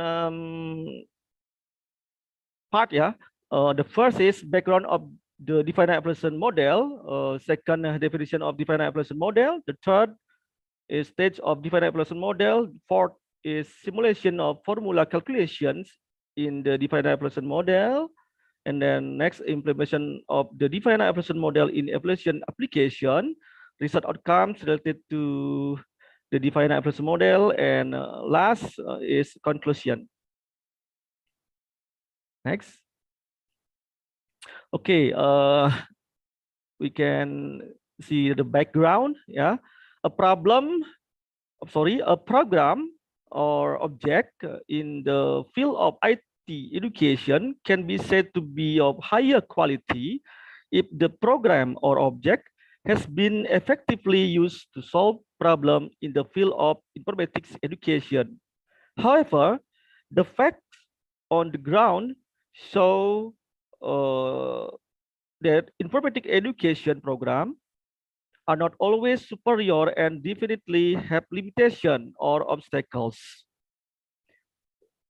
part. Yeah. The first is background of the definite evaluation model. Second, definition of definite evaluation model. The third is stage of definite evaluation model. Fourth is simulation of formula calculations in the definite evaluation model. And then next, implementation of the definite evaluation model in evaluation application, result outcomes related to the definite evaluation model, and last is conclusion. Next. Okay, we can see the background. Yeah, a program or object in the field of IT education can be said to be of higher quality if the program or object has been effectively used to solve problems in the field of informatics education. However, the facts on the ground show that informatics education program are not always superior and definitely have limitations or obstacles.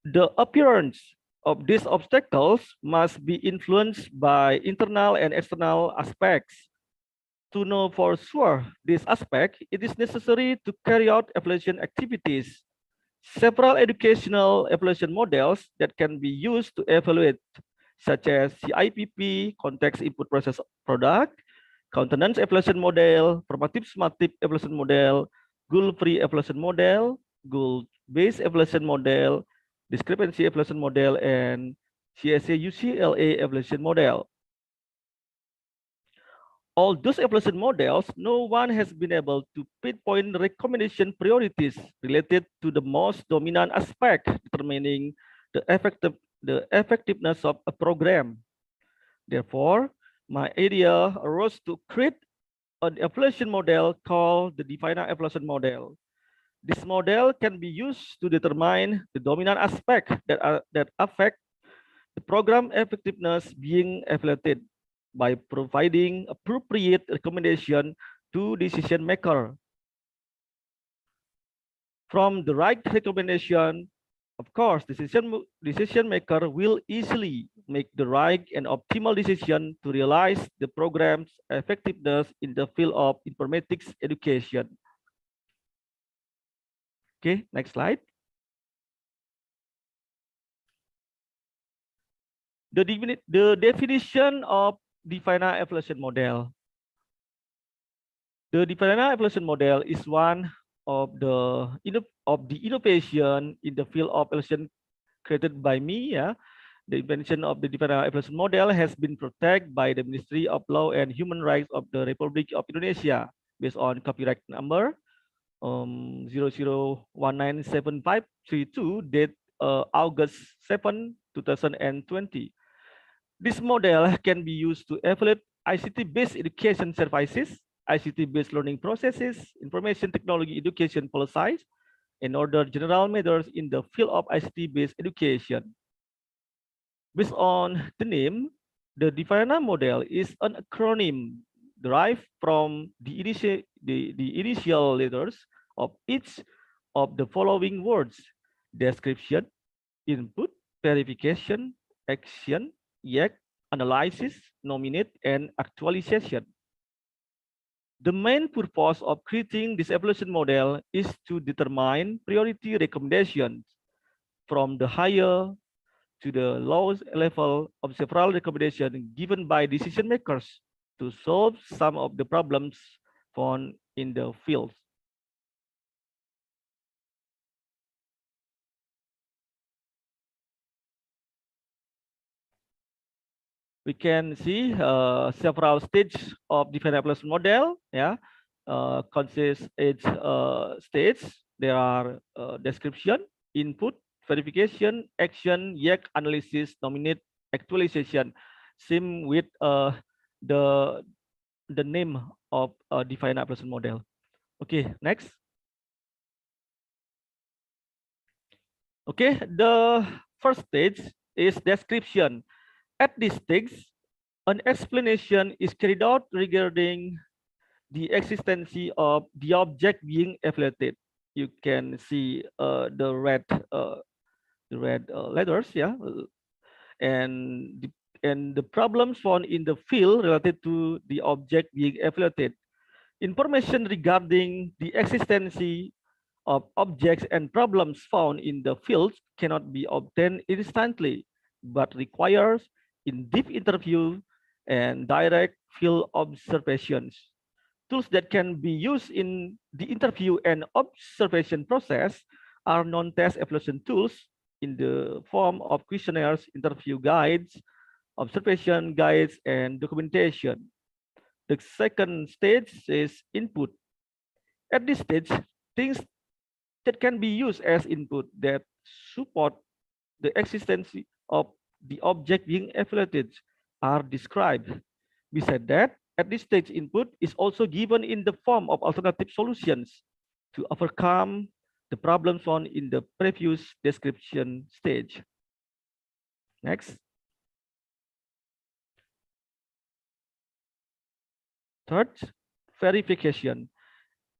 The appearance of these obstacles must be influenced by internal and external aspects. To know for sure this aspect, it is necessary to carry out evaluation activities. Several educational evaluation models that can be used to evaluate, such as CIPP, Context Input Process Product, Countenance Evaluation Model, Formative Summative Evaluation Model, Goal-Free Evaluation Model, Goal-Based Evaluation Model, Discrepancy Evaluation Model, and CSA-UCLA Evaluation Model. All those evaluation models, no one has been able to pinpoint recommendation priorities related to the most dominant aspect determining the effectiveness of a program. Therefore, my idea arose to create an evaluation model called the definite evaluation model. This model can be used to determine the dominant aspect that affect the program effectiveness being evaluated by providing appropriate recommendation to decision maker. From the right recommendation, of course, decision maker will easily make the right and optimal decision to realize the program's effectiveness in the field of informatics education. Okay, next slide. The definition of definite evaluation model. The definite evaluation model is one of the innovation in the field of evaluation created by me. Yeah, the invention of the definite evaluation model has been protected by the Ministry of Law and Human Rights of the Republic of Indonesia based on copyright number 00197532 date August 7, 2020. This model can be used to evaluate ICT-based education services, ICT-based learning processes, information technology education policies, and other general matters in the field of ICT-based education. Based on the name, the definite model is an acronym derived from the initial letters of each of the following words: description, input, verification, action, YAC, analysis, nominate, and actualization. The main purpose of creating this evaluation model is to determine priority recommendations from the higher to the lowest level of several recommendations given by decision makers to solve some of the problems found in the field. We can see several stages of definite evaluation model. Yeah, consists each stage. There are description, input, verification, action, YAC, analysis, nominate, actualization. Same with the name of definite evaluation model. Okay, next. Okay, the first stage is description. At this stage, an explanation is carried out regarding the existence of the object being evaluated. You can see the red letters, yeah, and the problems found in the field related to the object being evaluated. Information regarding the existence of objects and problems found in the field cannot be obtained instantly, but requires in-depth interview and direct field observations. Tools that can be used in the interview and observation process are non-test evaluation tools in the form of questionnaires, interview guides, observation guides, and documentation. The second stage is input. At this stage, things that can be used as input that support the existence of the object being evaluated are described. Besides that, at this stage, input is also given in the form of alternative solutions to overcome the problems found in the previous description stage. Next. Third, verification.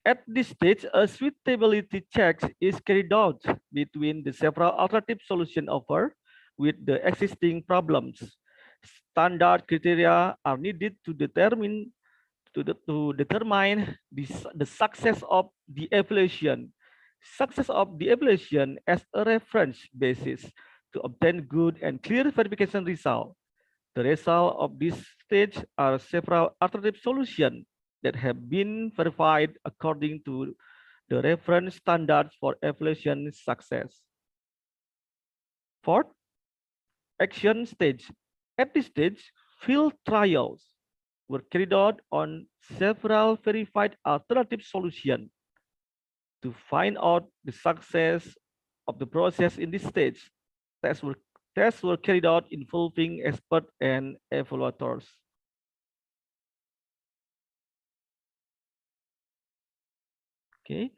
At this stage, a suitability check is carried out between the several alternative solutions offered with the existing problems. Standard criteria are needed to determine the success of the evaluation. Success of the evaluation as a reference basis to obtain good and clear verification result. The result of this stage are several alternative solutions that have been verified according to the reference standards for evaluation success. Fourth, action stage. At this stage, field trials were carried out on several verified alternative solutions to find out the success of the process in this stage. Tests were carried out involving experts and evaluators. Okay.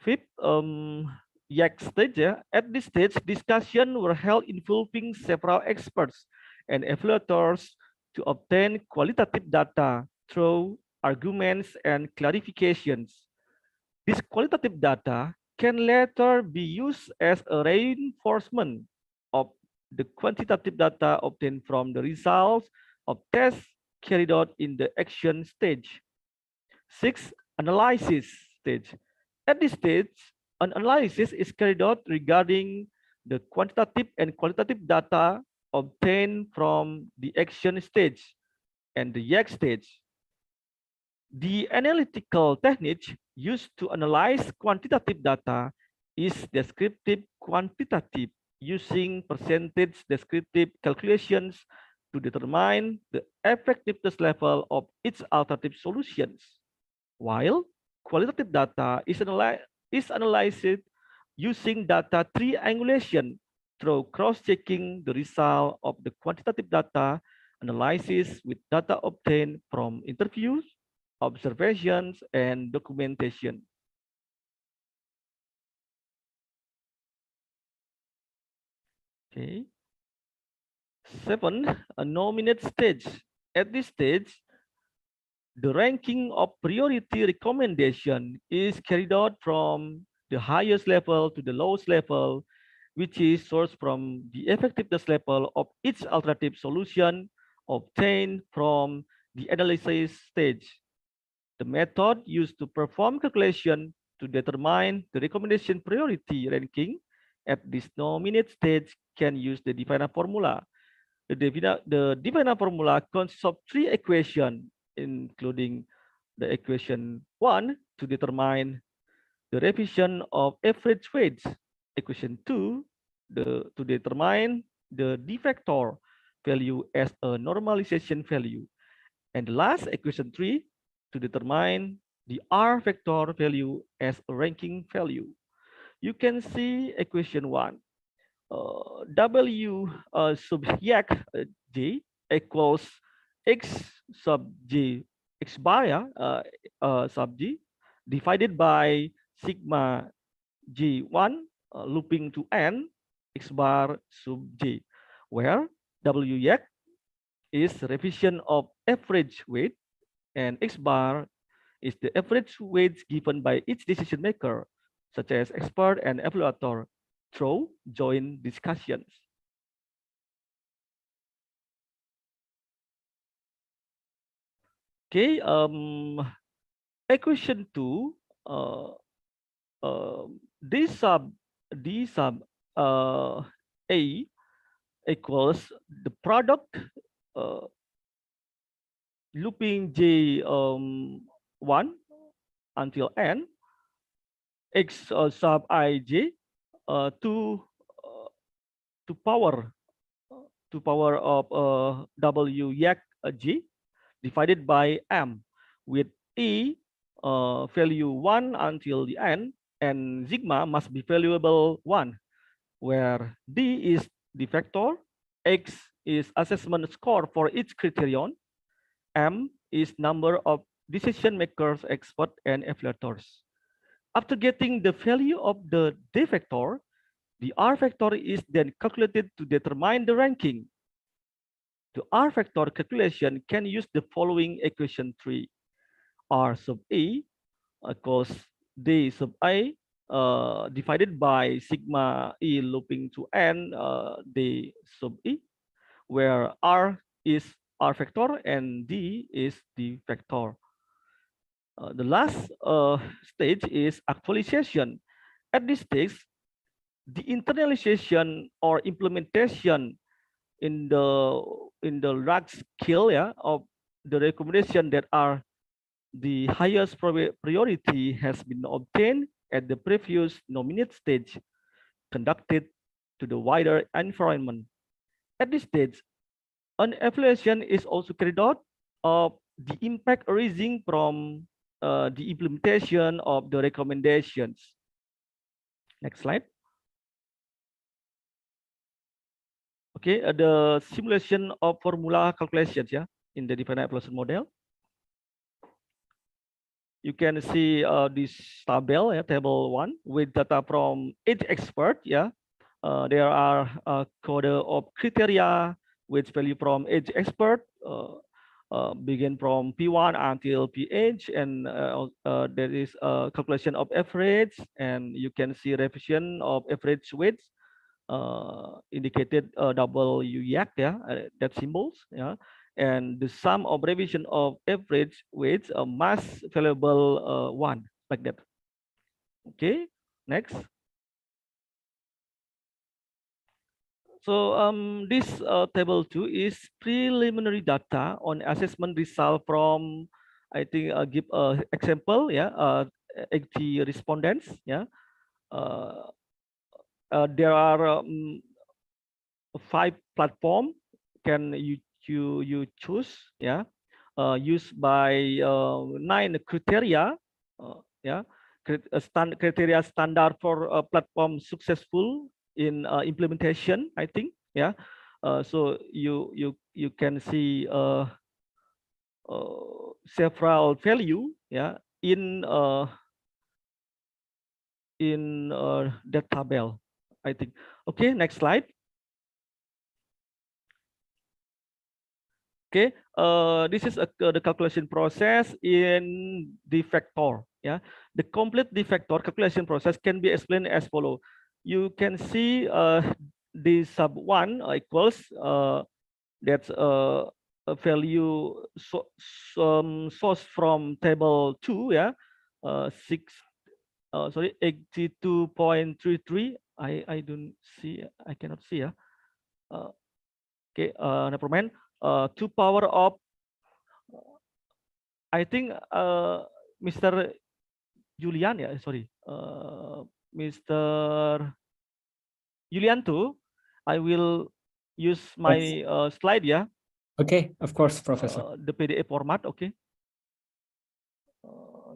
Fifth, YAC stage. At this stage, discussions were held involving several experts and evaluators to obtain qualitative data through arguments and clarifications. This qualitative data can later be used as a reinforcement of the quantitative data obtained from the results of tests carried out in the action stage. Six, analysis stage. At this stage, an analysis is carried out regarding the quantitative and qualitative data obtained from the action stage and the YAC stage. The analytical technique used to analyze quantitative data is descriptive quantitative, using percentage descriptive calculations to determine the effectiveness level of each alternative solutions, while qualitative data is analyzed using data triangulation through cross-checking the result of the quantitative data analysis with data obtained from interviews, observations, and documentation. Okay. Seven, a nominate stage. At this stage, the ranking of priority recommendation is carried out from the highest level to the lowest level, which is sourced from the effectiveness level of each alternative solution obtained from the analysis stage. The method used to perform calculation to determine the recommendation priority ranking at this nominate stage can use the Divina formula. The Divina formula consists of three equations, including the equation 1 to determine the revision of average weights, equation 2 to determine the D factor value as a normalization value, and the last equation 3 to determine the R vector value as a ranking value. You can see equation 1. W sub YAC J equals X sub J X bar sub J divided by sigma J1 looping to N X bar sub J, where W YAC is revision of average weight and X bar is the average weights given by each decision maker, such as expert and evaluator, through joint discussions. Okay, equation 2 D sub A equals the product looping J 1 until N X sub ij to power of W yak G divided by M with E value 1 until the N, and sigma must be valuable 1, where D is the vector, X is assessment score for each criterion, M is number of decision makers, experts, and evaluators. After getting the value of the D vector, the R vector is then calculated to determine the ranking. The R vector calculation can use the following equation 3. R sub E equals D sub A divided by sigma E looping to N D sub E, where R is R vector and D is the vector. The last stage is actualization. At this stage, the internalization or implementation in the large scale, of the recommendation that are the highest priority has been obtained at the previous nominate stage, conducted to the wider environment. At this stage, an evaluation is also carried out of the impact arising from the implementation of the recommendations. Next slide. Okay, the simulation of formula calculations, in the definite evaluation model. You can see this table, table 1 with data from each expert. There are a code of criteria with value from each expert, begin from P1 until PH, and there is a calculation of average, and you can see revision of average weights indicated double UYAC, that symbols, and the sum of revision of average weights mass valuable 1, like that. Okay, next. So this table 2 is preliminary data on assessment result from, I think give a example, 80 respondents. There are 5 platform can you choose, used by 9 criteria, criteria standard for a platform successful in implementation, I think. So you can see several value, in that table, I think. Okay, next slide. Okay, this is the calculation process in the vector. The complete the vector calculation process can be explained as follow. You can see the sub 1 equals that's a value source from table 2, 82.33. I don't see, I cannot see. Okay, never mind. 2 power of, I think Mr. Julian, sorry, Mr. Julian too. I will use my slide, Okay, of course, Professor. The PDF format, okay.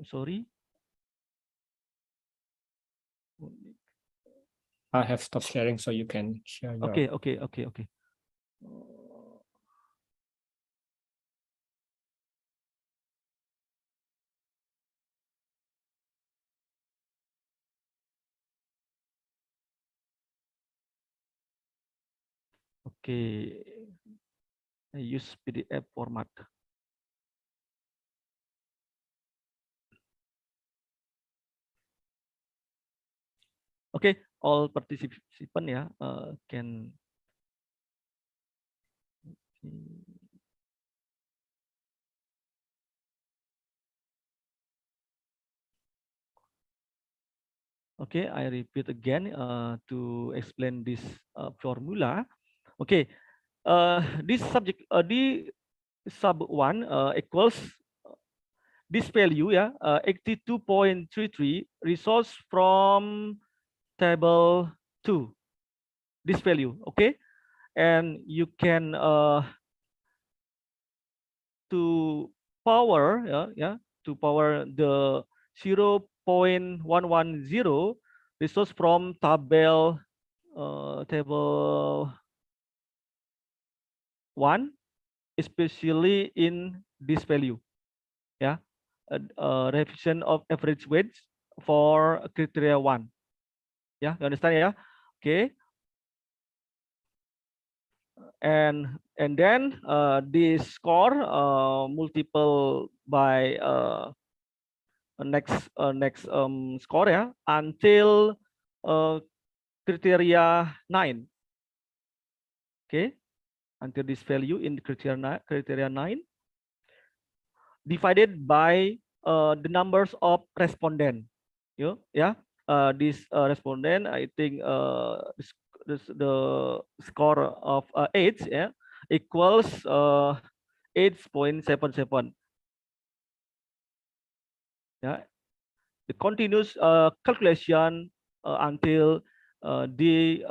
Sorry. I have stopped sharing, so you can share your. Okay. Okay, I use PDF format. Okay, all participant can. Okay, I repeat again to explain this formula. Okay, this subject, the sub one equals this value, yeah, 82.33 resource from table 2, this value, okay, and you can to power, to power the 0.110 resource from table 1, especially in this value, yeah, revision of average wage for criteria 1, yeah, you understand, yeah, okay, and then this score multiple by next score, ya, until criteria 9, okay, until this value in criteria 9 divided by the numbers of respondent, yeah, this respondent, I think the score of 8, yeah, equals 8.77, yeah, the continuous calculation until the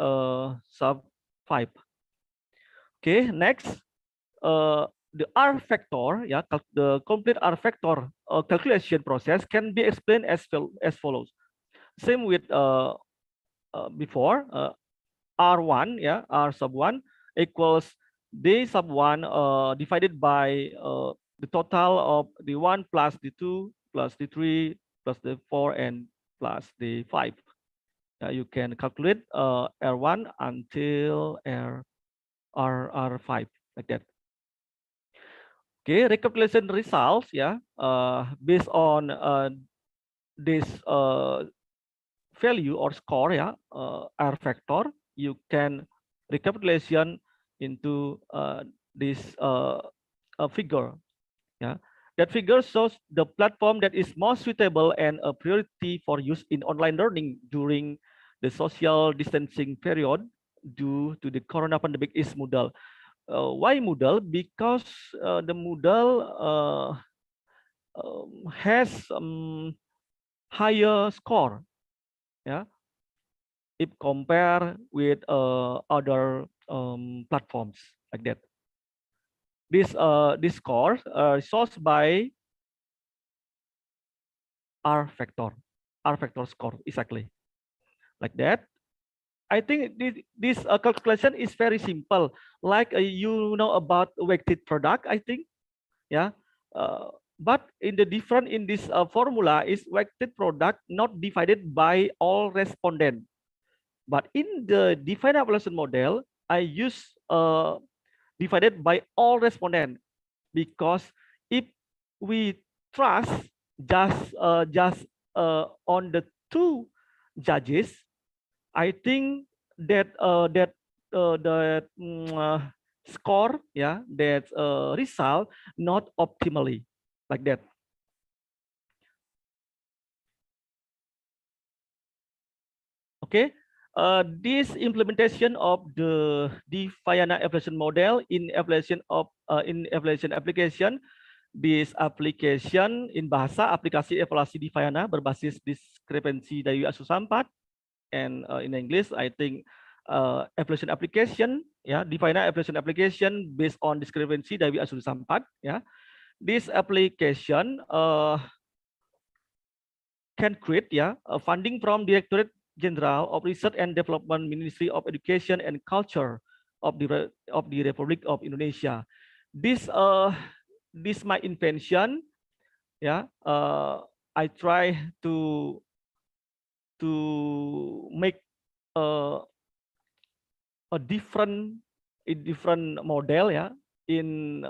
sub 5. Okay, next, the R factor, yeah, the complete R factor calculation process can be explained as follows. Same with before, R1, yeah, R sub 1 equals D sub 1 divided by the total of the 1 plus the 2 plus the 3 plus the 4 and plus the 5. You can calculate R1 until R5, like that. Okay, recapitulation results, yeah, based on this value or score, yeah, R factor, you can recapitulation into this figure, yeah. That figure shows the platform that is most suitable and a priority for use in online learning during the social distancing period due to the corona pandemic is Moodle. Why Moodle? Because the Moodle has higher score, yeah, if compared with other platforms, like that. This score sourced by R factor score, exactly, like that. I think this calculation is very simple. Like you know about weighted product, I think, yeah. But in the different in this formula is weighted product not divided by all respondent. But in the defined evaluation model, I use divided by all respondent, because if we trust just on the 2 judges, I think that score, yeah, that result not optimally, like that. Okay, this implementation of the Viana evaluation model in evaluation application. This application in bahasa aplikasi evaluasi di Viana berbasis diskrepensi dari ASUS 4, and in English I think evaluation application, yeah, di Viana evaluation application based on diskrepensi dari ASUS 4, yeah. This application can create, yeah, funding from Directorate General of Research and Development, Ministry of Education and Culture of the Republic of Indonesia. This my invention, yeah. I try to make a different model, yeah, in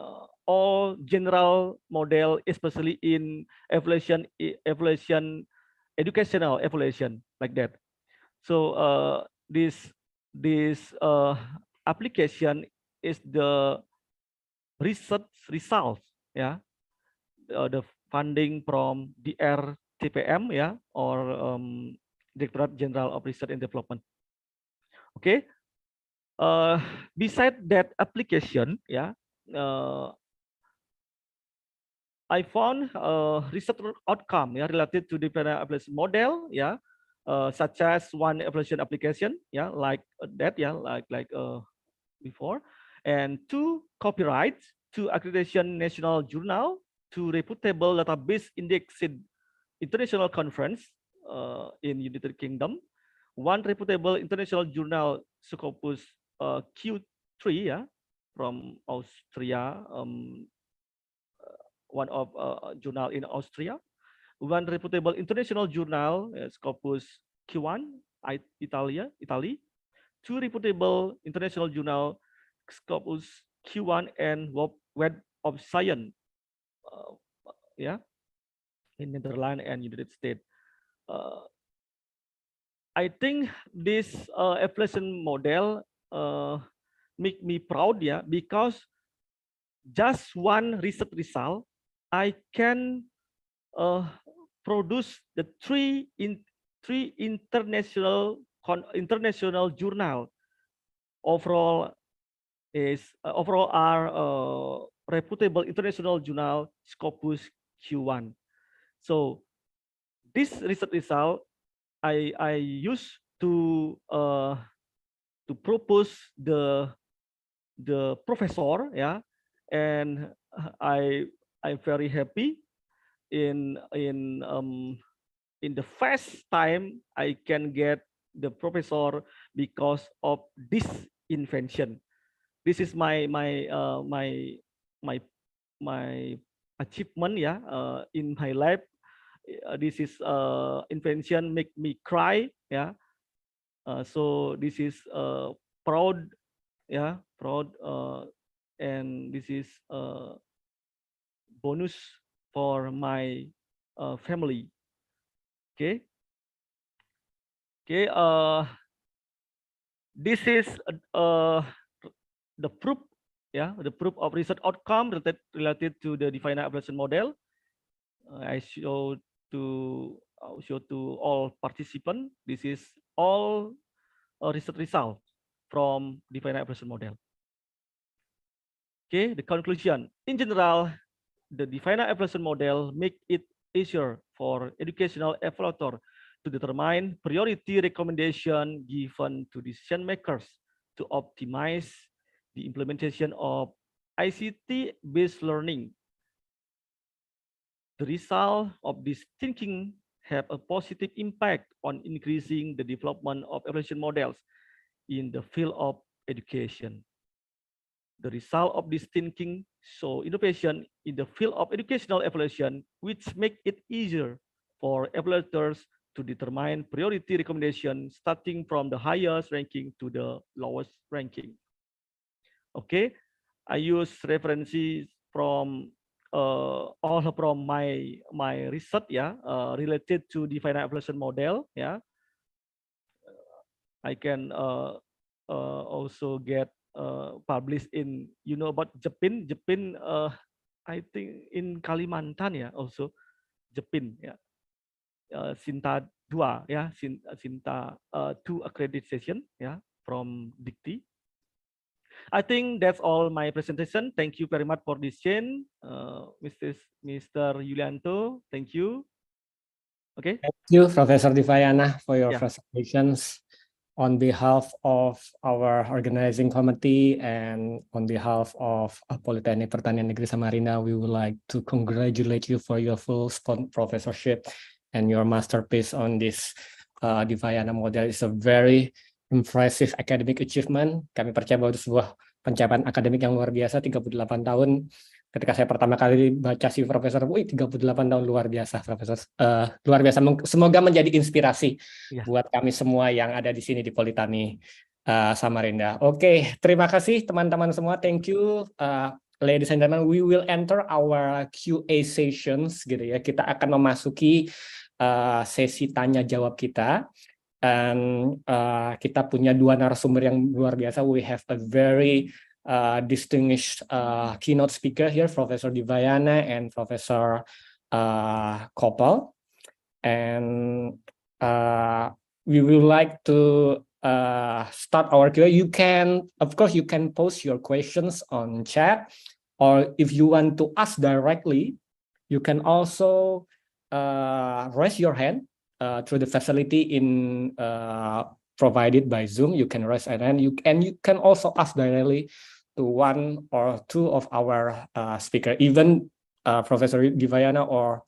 all general model, especially in evaluation educational evaluation, like that. So this application is the research results, yeah, the funding from the TPM, yeah, or Directorate General of Research and Development. Okay. Beside that application, yeah, I found research outcome, yeah, related to the evaluation model, yeah, such as one evaluation application, yeah, like that, yeah, like before, and 2 copyrights, 2 accreditation national journal, 2 reputable database indexed international conference in United Kingdom, 1 reputable international journal Scopus Q3, yeah, from Austria, one of journal in Austria, 1 reputable international journal Scopus Q1 Italy, 2 reputable international journal Scopus Q1 and Web of Science, yeah, in Netherlands and United States. I think this evaluation model make me proud, yeah, because just one research result, I can produce the three international journal. Overall are reputable international journal Scopus Q1. So this research result I used to propose the professor, yeah, and I'm very happy in the first time I can get the professor because of this invention. This is my achievement, yeah, in my life. This is invention make me cry, yeah. So this is proud, yeah, proud, and this is bonus for my family. Okay. Okay. This is the proof, yeah, the proof of research outcome related to the defined evaluation model. I show to all participants. This is all research result from defined evaluation model. Okay, the conclusion. In general, the defined evaluation model make it easier for educational evaluator to determine priority recommendation given to decision makers to optimize the implementation of ICT-based learning. The result of this thinking have a positive impact on increasing the development of evaluation models in the field of education. The result of this thinking show innovation in the field of educational evaluation, which make it easier for evaluators to determine priority recommendation starting from the highest ranking to the lowest ranking. Okay, I use references from all from my research, yeah, related to defined evaluation model, yeah. I can also get published in, you know, about Jepin. I think in Kalimantan, yeah, also Jepin, yeah. Sinta 2, yeah, Sinta 2 accreditation, yeah, from Dikti. I think that's all my presentation. Thank you very much for this, Shane. Mr. Yulianto, thank you. Okay. Thank you, Professor Divayana, for your Yeah. presentations. On behalf of our organizing committee and on behalf of Politeknik Pertanian Negeri Samarinda, we would like to congratulate you for your full professorship and your masterpiece on this Divayana model. It's a very impressive academic achievement. Kami percaya bahwa itu sebuah pencapaian akademik yang luar biasa, 38 tahun. Ketika saya pertama kali baca si Profesor, 38 tahun, luar biasa, Profesor. Luar biasa. Semoga menjadi inspirasi buat kami semua yang ada di sini di Politeknik Samarinda. Oke, terima kasih teman-teman semua. Thank you, ladies and gentlemen. We will enter our QA sessions, gitu ya. Kita akan memasuki sesi tanya jawab kita. Dan kita punya 2 narasumber yang luar biasa. We have a very distinguished keynote speaker here, Professor Divayana and Professor Koppel. And we would like to start our Q&A. You can, of course, you can post your questions on chat, or if you want to ask directly, you can also raise your hand through the facility in provided by Zoom. You can raise an hand. You can also ask directly to one or two of our speaker, even Professor Divayana or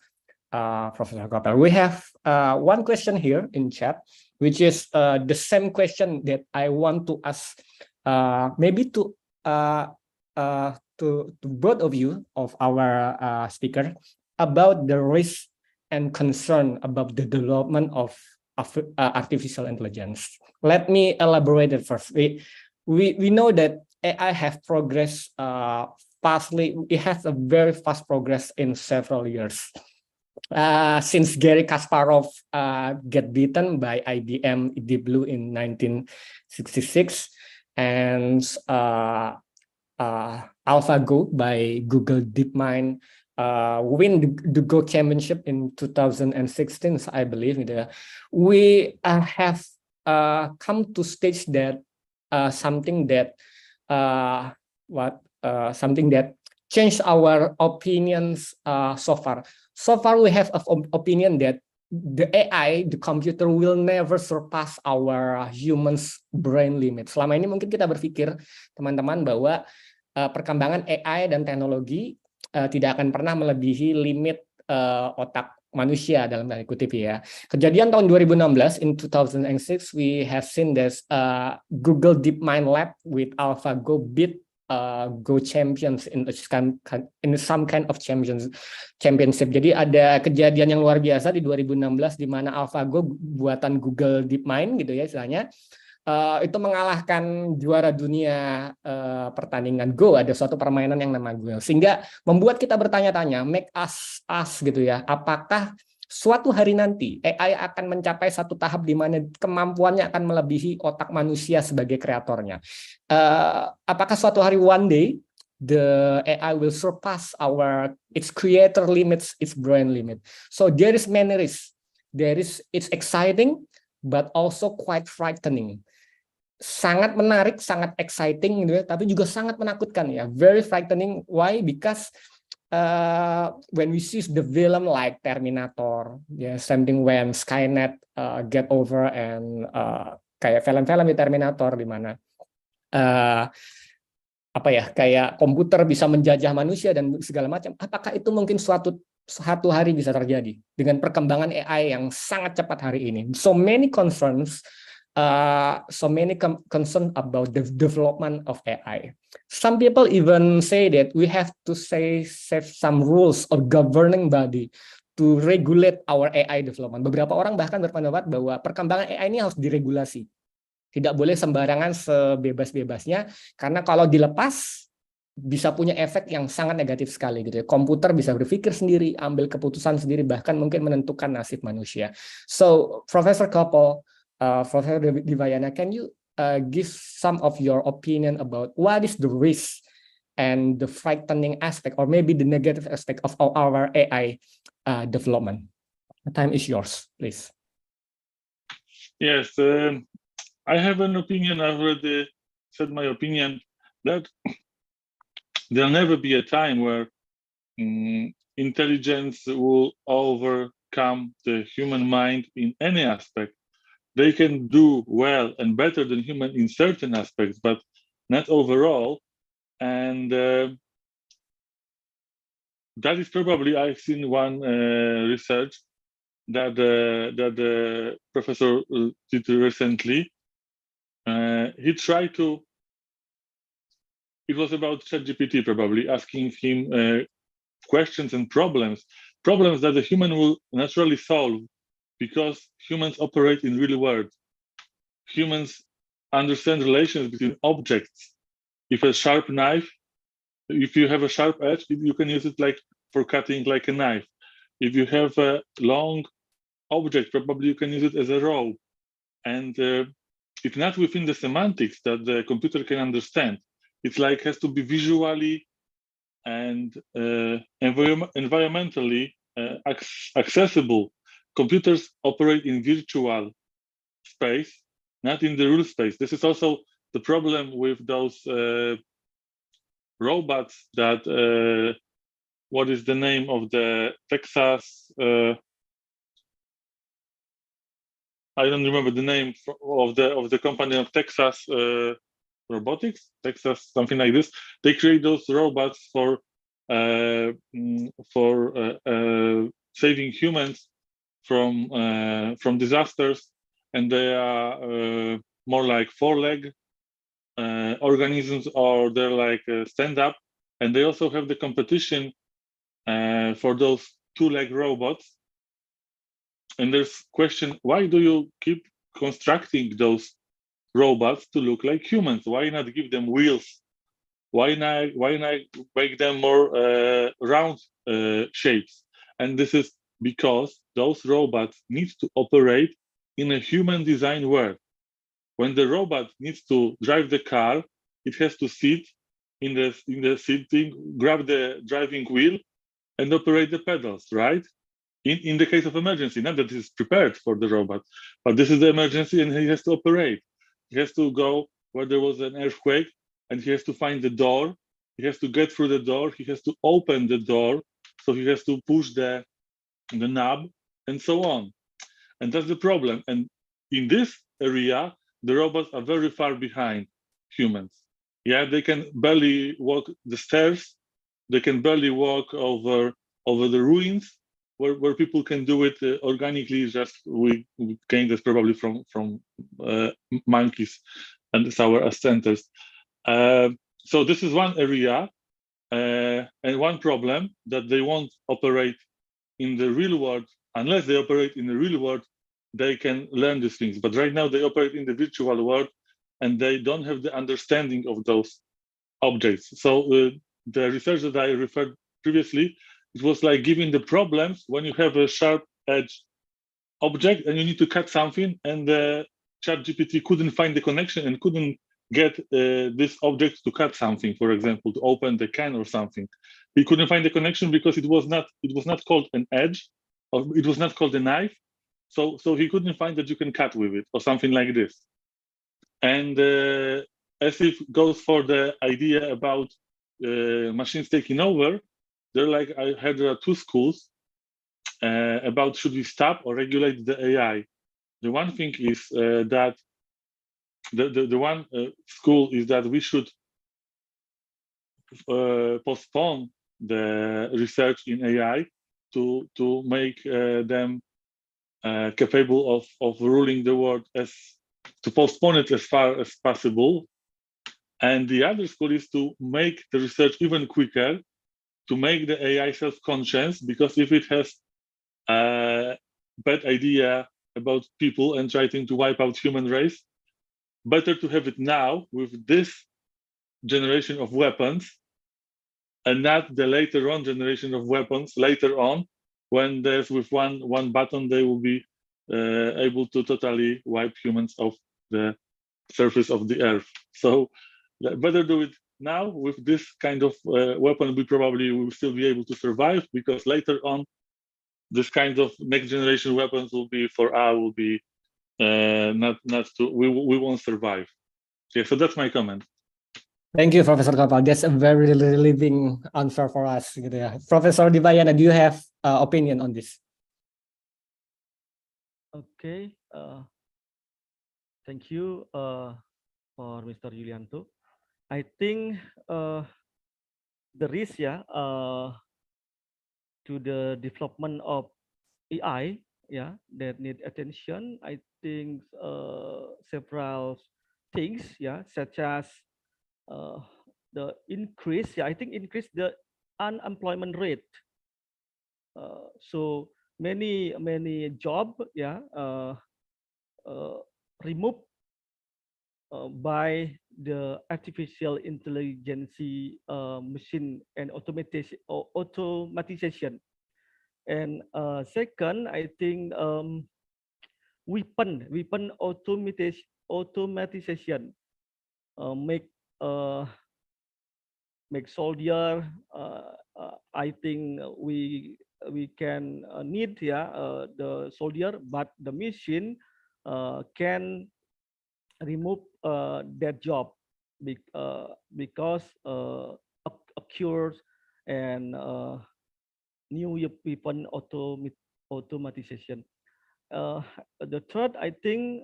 Professor Kapel. We have one question here in chat, which is the same question that I want to ask, maybe to both of you, of our speaker, about the risk and concern about the development of artificial intelligence. Let me elaborate it first. We know that AI have progressed fastly. It has a very fast progress in several years. Since Gary Kasparov get beaten by IBM Deep Blue in 1966, and AlphaGo by Google DeepMind win the Go championship in 2016, I believe. We have come to stage that something that changed our opinions so far. So far, we have an opinion that the AI, the computer, will never surpass our humans' brain limit. Selama ini mungkin kita berpikir, teman-teman, bahwa perkembangan AI dan teknologi tidak akan pernah melebihi limit otak manusia, dalam tanda kutip ya. Kejadian tahun 2016, in 2006, we have seen this Google DeepMind Lab with AlphaGo beat Go champions in some kind of championship. Jadi ada kejadian yang luar biasa di 2016 di mana AlphaGo buatan Google DeepMind gitu ya istilahnya, itu mengalahkan juara dunia pertandingan Go. Ada suatu permainan yang nama Go, sehingga membuat kita bertanya-tanya, make us gitu ya, apakah suatu hari nanti AI akan mencapai satu tahap di mana kemampuannya akan melebihi otak manusia sebagai kreatornya. Apakah suatu hari, one day, the AI will surpass its creator limits, its brain limit. So there is many risks. It's exciting, but also quite frightening. Sangat menarik, sangat exciting gitu ya, tapi juga sangat menakutkan ya. Very frightening. Why? Because when we see the film like Terminator, something when Skynet get over, and kayak film-film di Terminator di mana kayak komputer bisa menjajah manusia dan segala macam. Apakah itu mungkin satu hari bisa terjadi dengan perkembangan AI yang sangat cepat hari ini? So many concerns about the development of AI. Some people even say that we have to set some rules or governing body to regulate our AI development. Beberapa orang bahkan berpendapat bahwa perkembangan AI ini harus diregulasi. Tidak boleh sembarangan sebebas-bebasnya, karena kalau dilepas bisa punya efek yang sangat negatif sekali gitu ya. Komputer bisa berpikir sendiri, ambil keputusan sendiri, bahkan mungkin menentukan nasib manusia. So, Professor Koppel, Professor Divayana, can you give some of your opinion about what is the risk and the frightening aspect, or maybe the negative aspect of our AI development? The time is yours, please. Yes, I have an opinion. I already said my opinion that there'll never be a time where intelligence will overcome the human mind in any aspect. They can do well and better than human in certain aspects, but not overall. And that is probably, I've seen one research that the professor did recently. He tried to, it was about ChatGPT probably, asking him questions and problems that the human will naturally solve, because humans operate in real world. Humans understand relations between objects. If a sharp knife, if you have a sharp edge, you can use it like for cutting like a knife. If you have a long object, probably you can use it as a rope. And it's not within the semantics that the computer can understand. It's like has to be visually and environmentally accessible. Computers operate in virtual space, not in the real space. This is also the problem with those robots that what is the name of the Texas I don't remember the name of the company of Texas Robotics, Texas something like this. They create those robots for saving humans from disasters, and they are more like four-leg organisms, or they're like stand-up, and they also have the competition for those two-leg robots. And there's question, why do you keep constructing those robots to look like humans? Why not give them wheels? Why not make them more round shapes? And this is because those robots need to operate in a human design world. When the robot needs to drive the car, it has to sit in the seating, grab the driving wheel, and operate the pedals, right? In the case of emergency, not that it's prepared for the robot, but this is the emergency and he has to operate. He has to go where there was an earthquake and he has to find the door. He has to get through the door. He has to open the door. So he has to push the knob and so on. And that's the problem. And in this area, the robots are very far behind humans. Yeah, they can barely walk the stairs. They can barely walk over the ruins. Where people can do it organically, just we gained this probably from monkeys and our ancestors. So this is one area, and one problem that they won't operate in the real world. Unless they operate in the real world, they can learn these things. But right now they operate in the virtual world, and they don't have the understanding of those objects. So the research that I referred previously, it was like giving the problems when you have a sharp edge object and you need to cut something, and the ChatGPT couldn't find the connection and couldn't get this object to cut something, for example, to open the can or something. He couldn't find the connection because it was not called an edge, or it was not called a knife. So he couldn't find that you can cut with it or something like this. And as it goes for the idea about machines taking over, they're like, I heard there are two schools about should we stop or regulate the AI. The one thing is that the one school is that we should postpone the research in AI to make them capable of ruling the world, as to postpone it as far as possible. And the other school is to make the research even quicker, to make the AI self-conscious, because if it has a bad idea about people and trying to wipe out human race, better to have it now with this generation of weapons and not the later on generation of weapons later on, when there's with one button they will be able to totally wipe humans off the surface of the earth. So better do it now with this kind of weapon. We probably will still be able to survive, because later on this kind of next generation weapons will be we won't survive. Yeah, so that's my comment. Thank you, Professor Kapal. That's a very living answer for us. Gitu ya. Professor Dibayana, do you have opinion on this? Okay. Thank you for Mr. Yulianto. I think the risk, to the development of AI, that need attention. I think several things, such as the increase, I think increase the unemployment rate. So many job, removed by the artificial intelligence, machine and automatization. And second, I think weapon automatization make soldier. I think we can need the soldier, but the machine can remove their job because occurs and new weapon automatization. The third, I think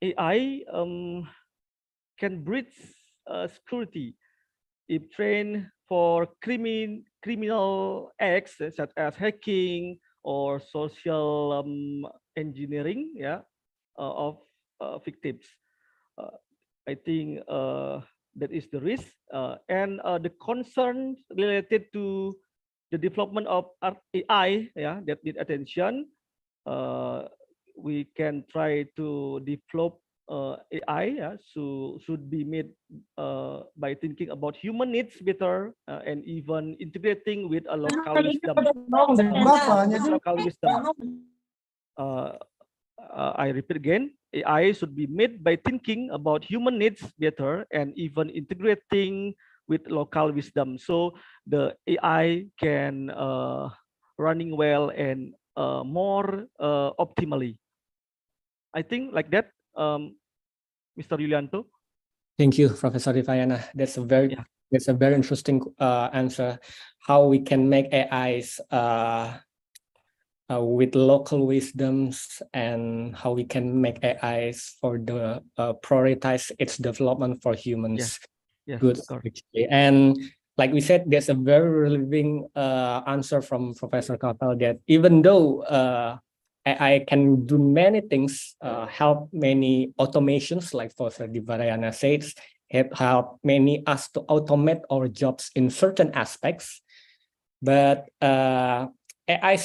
AI can breach security if trained for criminal acts such as hacking or social engineering, yeah, of victims. Uh, I think that is the risk and the concern related to the development of AI, yeah, that need attention. We can try to develop AI, yeah, so should be made by thinking about human needs better and even integrating with a local wisdom. Local wisdom. I repeat again, AI should be made by thinking about human needs better and even integrating with local wisdom. So the AI can running well and more optimally. I think like that, Mr. Yulianto. Thank you, Professor Divayana. That's a very interesting answer. How we can make AIs with local wisdoms and how we can make AIs for the prioritize its development for humans. Yes, Good. Actually. And like we said, there's a very relevant answer from Professor Kapel that even though AI can do many things, help many automations, like Professor Divayana says, help many us to automate our jobs in certain aspects, but AI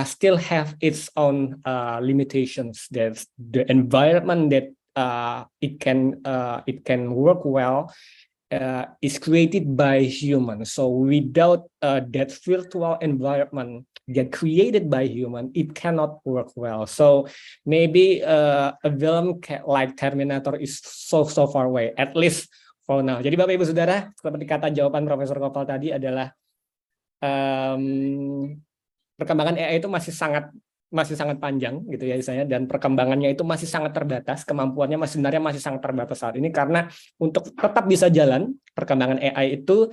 still have its own limitations. There's the environment that it can work well is created by humans. So without that virtual environment get created by human, it cannot work well. So maybe a film like Terminator is so far away, at least for now. Jadi Bapak Ibu Saudara, seperti kata jawaban Profesor Kopal tadi adalah perkembangan AI itu masih sangat panjang gitu ya misalnya, dan perkembangannya itu masih sangat terbatas, kemampuannya sebenarnya masih sangat terbatas saat ini, karena untuk tetap bisa jalan perkembangan AI itu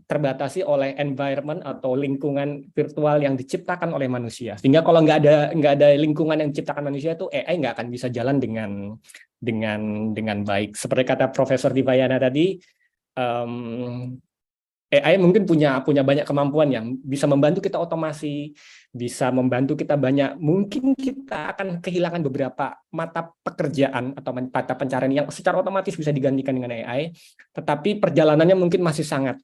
terbatasi oleh environment atau lingkungan virtual yang diciptakan oleh manusia. Sehingga kalau nggak ada lingkungan yang diciptakan manusia itu AI nggak akan bisa jalan dengan baik. Seperti kata Profesor Divayana tadi, AI mungkin punya banyak kemampuan yang bisa membantu kita otomasi, bisa membantu kita banyak. Mungkin kita akan kehilangan beberapa mata pekerjaan atau mata pencarian yang secara otomatis bisa digantikan dengan AI, tetapi perjalanannya mungkin masih sangat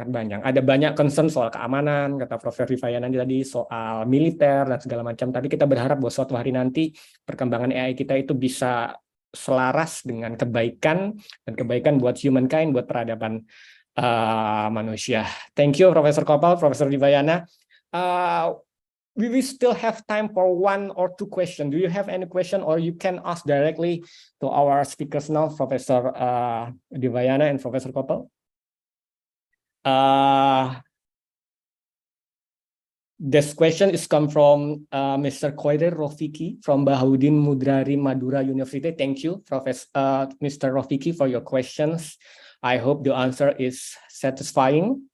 banyak. Ada banyak concern soal keamanan, kata Profesor Divayana tadi, soal militer dan segala macam. Tapi kita berharap bahwa suatu hari nanti perkembangan AI kita itu bisa selaras dengan kebaikan, dan kebaikan buat humankind, buat peradaban manusia. Thank you, Profesor Kopal, Profesor Divayana. We will still have time for one or two questions. Do you have any question, or you can ask directly to our speakers now, Professor Divayana and Professor Kopal? This question is come from Mr. Khoirir Rofiki from Bahaudin Mudrari Madura University. Thank you, Professor Mr. Rofiki, for your questions. I hope the answer is satisfying.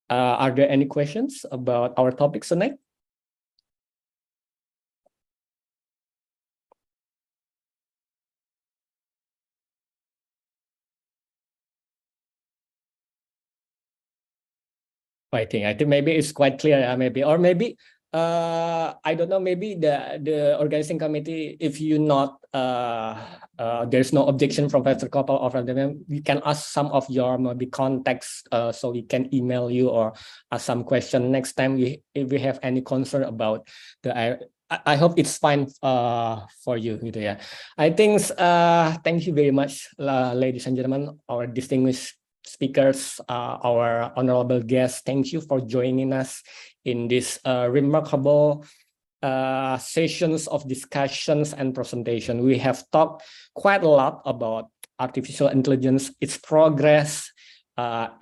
Are there any questions about our topics tonight? I think maybe it's quite clear. Maybe I don't know. Maybe the organizing committee, if you not there's no objection from Professor Kopal or from them, we can ask some of your maybe contacts, so we can email you or ask some question next time if we have any concern about the. I hope it's fine for you, gitu ya. I think thank you very much, ladies and gentlemen, our distinguished speakers, our honorable guests. Thank you for joining us in this remarkable sessions of discussions and presentation. We have talked quite a lot about artificial intelligence, its progress,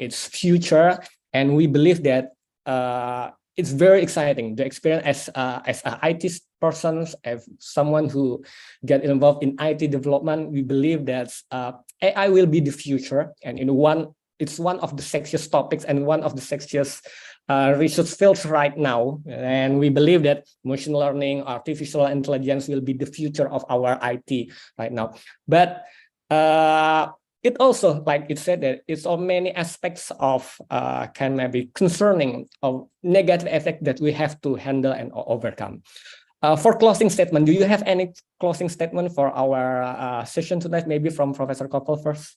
its future, and we believe that it's very exciting. The experience as an IT persons, as someone who get involved in IT development, we believe that AI will be the future, and it's one of the sexiest topics and one of the sexiest research fields right now. And we believe that machine learning, artificial intelligence will be the future of our IT right now. But it also, like it said, that it's on many aspects of can maybe concerning of negative effect that we have to handle and overcome. For closing statement, do you have any closing statement for our session tonight? Maybe from Professor Koppel first.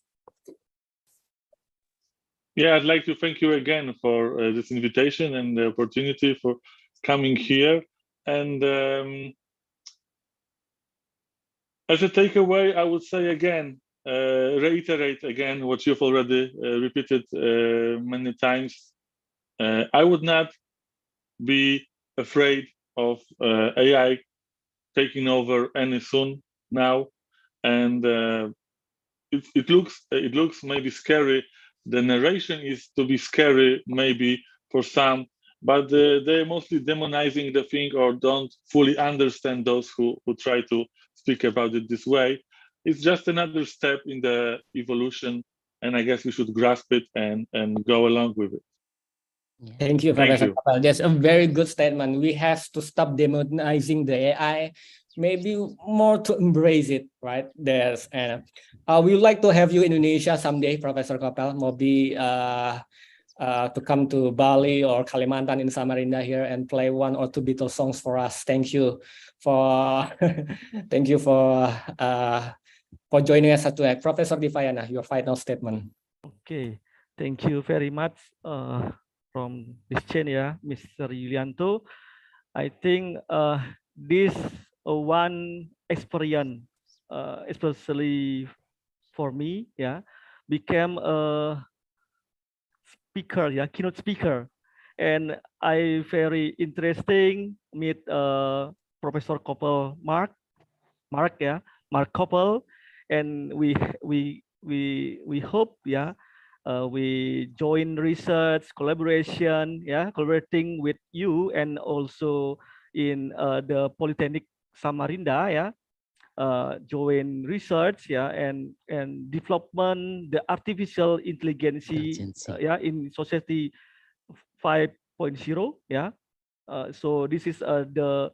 Yeah, I'd like to thank you again for this invitation and the opportunity for coming here. And as a takeaway, I would say again, reiterate again what you've already repeated many times. I would not be afraid of AI taking over any soon now, and it looks maybe scary. The narration is to be scary maybe for some, but they're mostly demonizing the thing or don't fully understand those who try to speak about it this way. It's just another step in the evolution, and I guess we should grasp it and go along with it. Thank you, Professor Koppel. That's a very good statement. We have to stop demonizing the AI, maybe more to embrace it, right? There's we would like to have you in Indonesia someday, Professor Koppel, maybe to come to Bali or Kalimantan in Samarinda here and play 1 or 2 Beatles songs for us. Thank you for thank you for joining us today. Professor Divayana, your final statement. Okay, thank you very much from this chain, Mr. Yulianto. I think this one experience, especially for me, became a speaker, keynote speaker, and I very interesting meet Professor Koppel, Mark Koppel, and we hope, we join research collaboration, collaborating with you and also in the Polytechnic Samarinda, join research, and development the artificial intelligence, in society 5.0, so this is the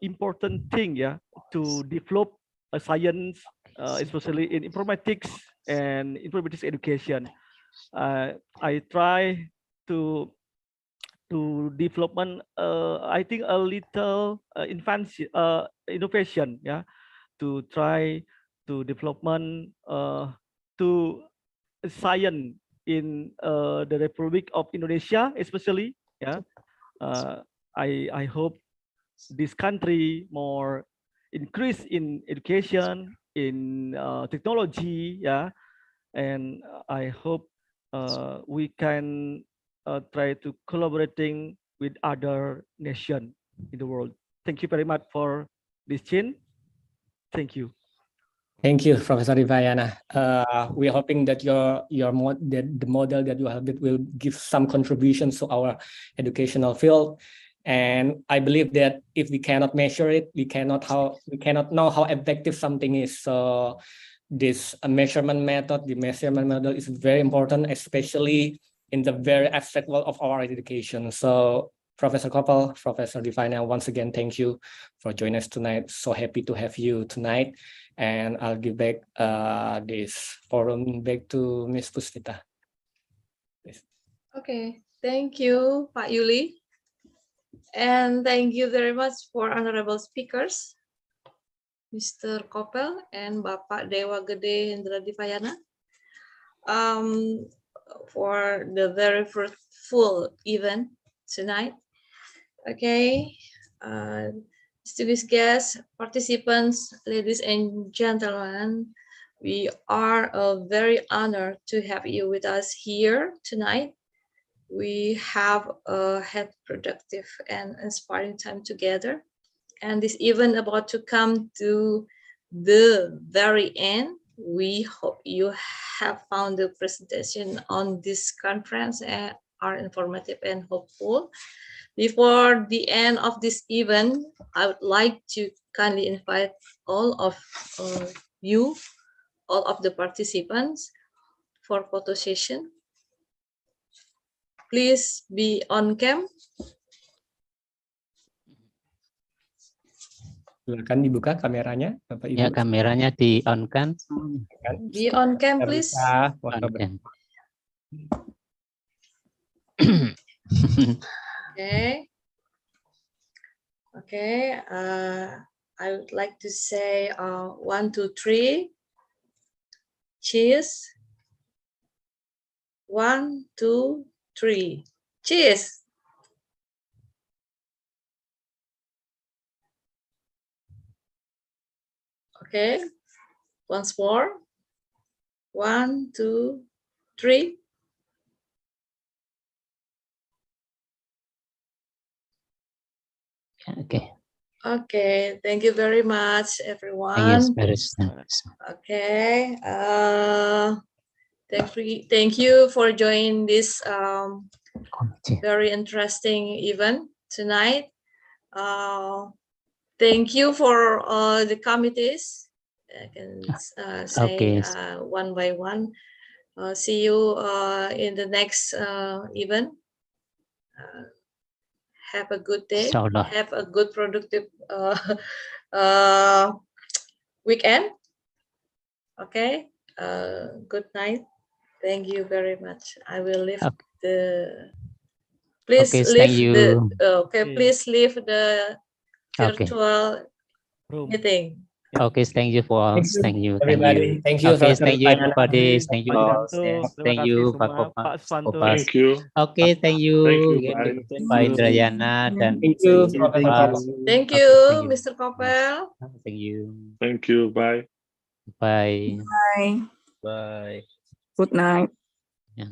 important thing, to develop a science, especially in informatics and informatics education. I try to development, I think a little innovation, to try to development to science in the Republic of Indonesia, especially, I hope this country more increase in education, in technology, and I hope we can try to collaborating with other nations in the world. Thank you very much for this chin. Thank you. Thank you, Professor Divayana. We are hoping that the model that you have built will give some contributions to our educational field. And I believe that if we cannot measure it, we cannot know how effective something is. So this measurement method, the measurement model is very important, especially in the very aspect of our education. So Professor Koppel, Professor Divayana, once again, thank you for joining us tonight. So happy to have you tonight. And I'll give back this forum back to Ms. Puspita. Please. Okay, thank you, Pak Yuli. And thank you very much for honorable speakers, Mr. Koppel and Bapak Dewa Gede Hendra Divayana, for the very fruitful event tonight. Okay, distinguished guests, participants, ladies and gentlemen, we are very honored to have you with us here tonight. We have had productive and inspiring time together, and this event about to come to the very end. We hope you have found the presentation on this conference are informative and hopeful. Before the end of this event, I would like to kindly invite all of you, all of the participants, for photo session. Please be on cam. Silakan dibuka kameranya, Bapak Ibu. Ya, kameranya di on kan? Be on cam, Kita please. bisa foto On cam. Okay. Okay. I would like to say 1, 2, 3. Cheers. 1, 2, 3. Cheers. Okay. Once more. 1, 2, 3. Okay. Okay. Thank you very much, everyone. Yes, very nice. Okay. Thank you for joining this very interesting event tonight. Thank you for the committees. I can say Okay. one by one. See you in the next event. Have a good day. Inshallah. Have a good productive weekend. Okay. Good night. Thank you very much. I will leave Okay. the. Please Okay, leave thank you. the. Okay. Please leave the Okay. virtual Room. meeting. Okay, thank you for all. Thank you. Thank everybody. you. Thank you, Okay, Dr. thank you Diana. everybody. Thank you Pak all. Jantung, terima Thank kasih you Pak semua. Kopas. Pak Spanto. Kopas. Thank you. Oke, thank you. Thank you, Ya, bye. Pak Indrayana dan Thank you, Pak Profesor Kopas. Kopel. Thank Okay, you, thank you. Mr. Kopel. Thank you. Thank you. Bye. Bye. Bye. Bye. Good night. Ya,